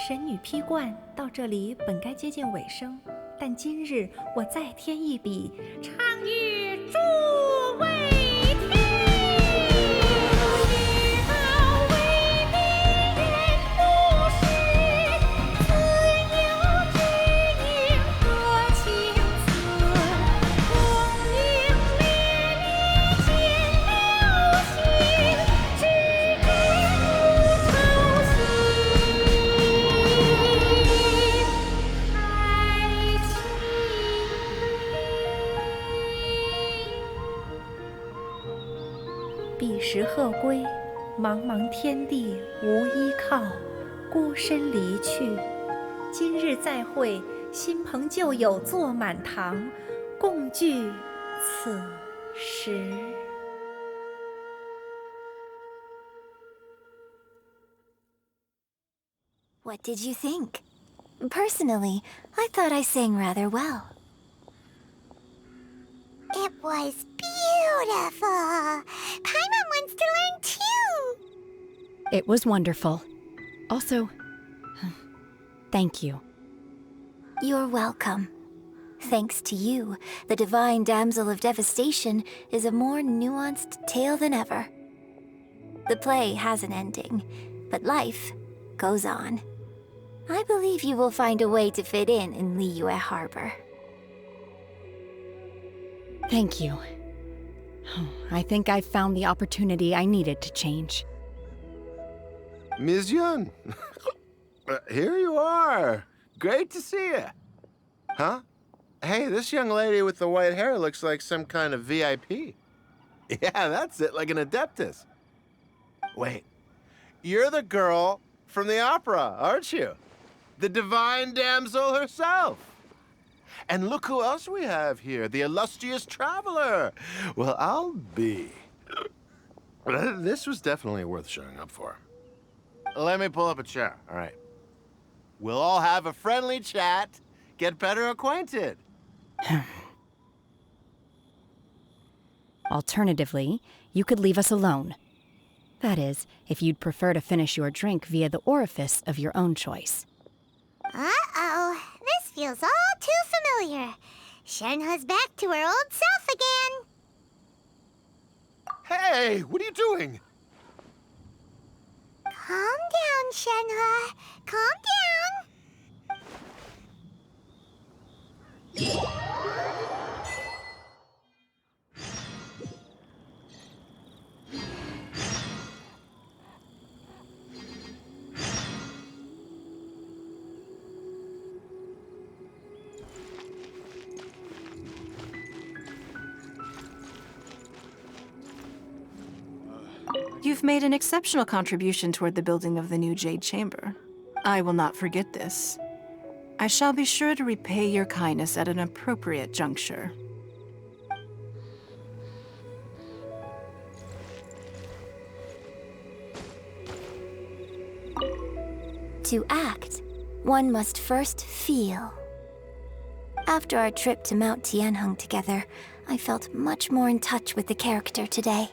神女劈冠到这里本该接近尾声，但今日我再添一笔，唱与诸位听。知道为敌人不是，自有知音和情思。红缨烈烈见流星，只知不酬心。彼时鹤归，茫茫天地无依靠，孤身离去。今日再会，新朋旧友坐满堂，共聚此时。What did you think? Personally, I thought I sang rather well. It was beautiful. Paimon wants to learn too. It was wonderful. Also, thank you. You're welcome. Thanks to you, the Divine Damsel of Devastation is a more nuanced tale than ever. The play has an ending, but life goes on. I believe you will find a way to fit in Liyue Harbor. Thank you. I think I've found the opportunity I needed to change. Ms. Yun, here you are. Great to see you. Huh? Hey, this young lady with the white hair looks like some kind of VIP. Yeah, that's it, like an adeptus. Wait, you're the girl from the opera, aren't you? The Divine Damsel herself. And look who else we have here, the illustrious traveler. Well, I'll be. This was definitely worth showing up for. Let me pull up a chair, all right? We'll all have a friendly chat, get better acquainted. Alternatively, you could leave us alone. That is, if you'd prefer to finish your drink via the orifice of your own choice. Uh-oh, this feels all too familiar. Shenhe's back to her old self again. Hey, what are you doing? Calm down, Shenhe. Calm down. You've made an exceptional contribution toward the building of the new Jade Chamber. I will not forget this. I shall be sure to repay your kindness at an appropriate juncture. To act, one must first feel. After our trip to Mount Tianheng together, I felt much more in touch with the character today.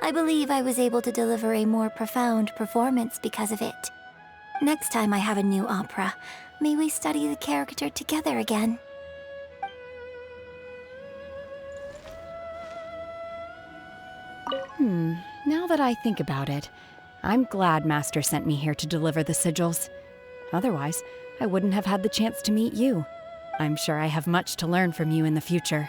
I believe I was able to deliver a more profound performance because of it. Next time I have a new opera, may we study the character together again. Now that I think about it, I'm glad Master sent me here to deliver the sigils. Otherwise, I wouldn't have had the chance to meet you. I'm sure I have much to learn from you in the future.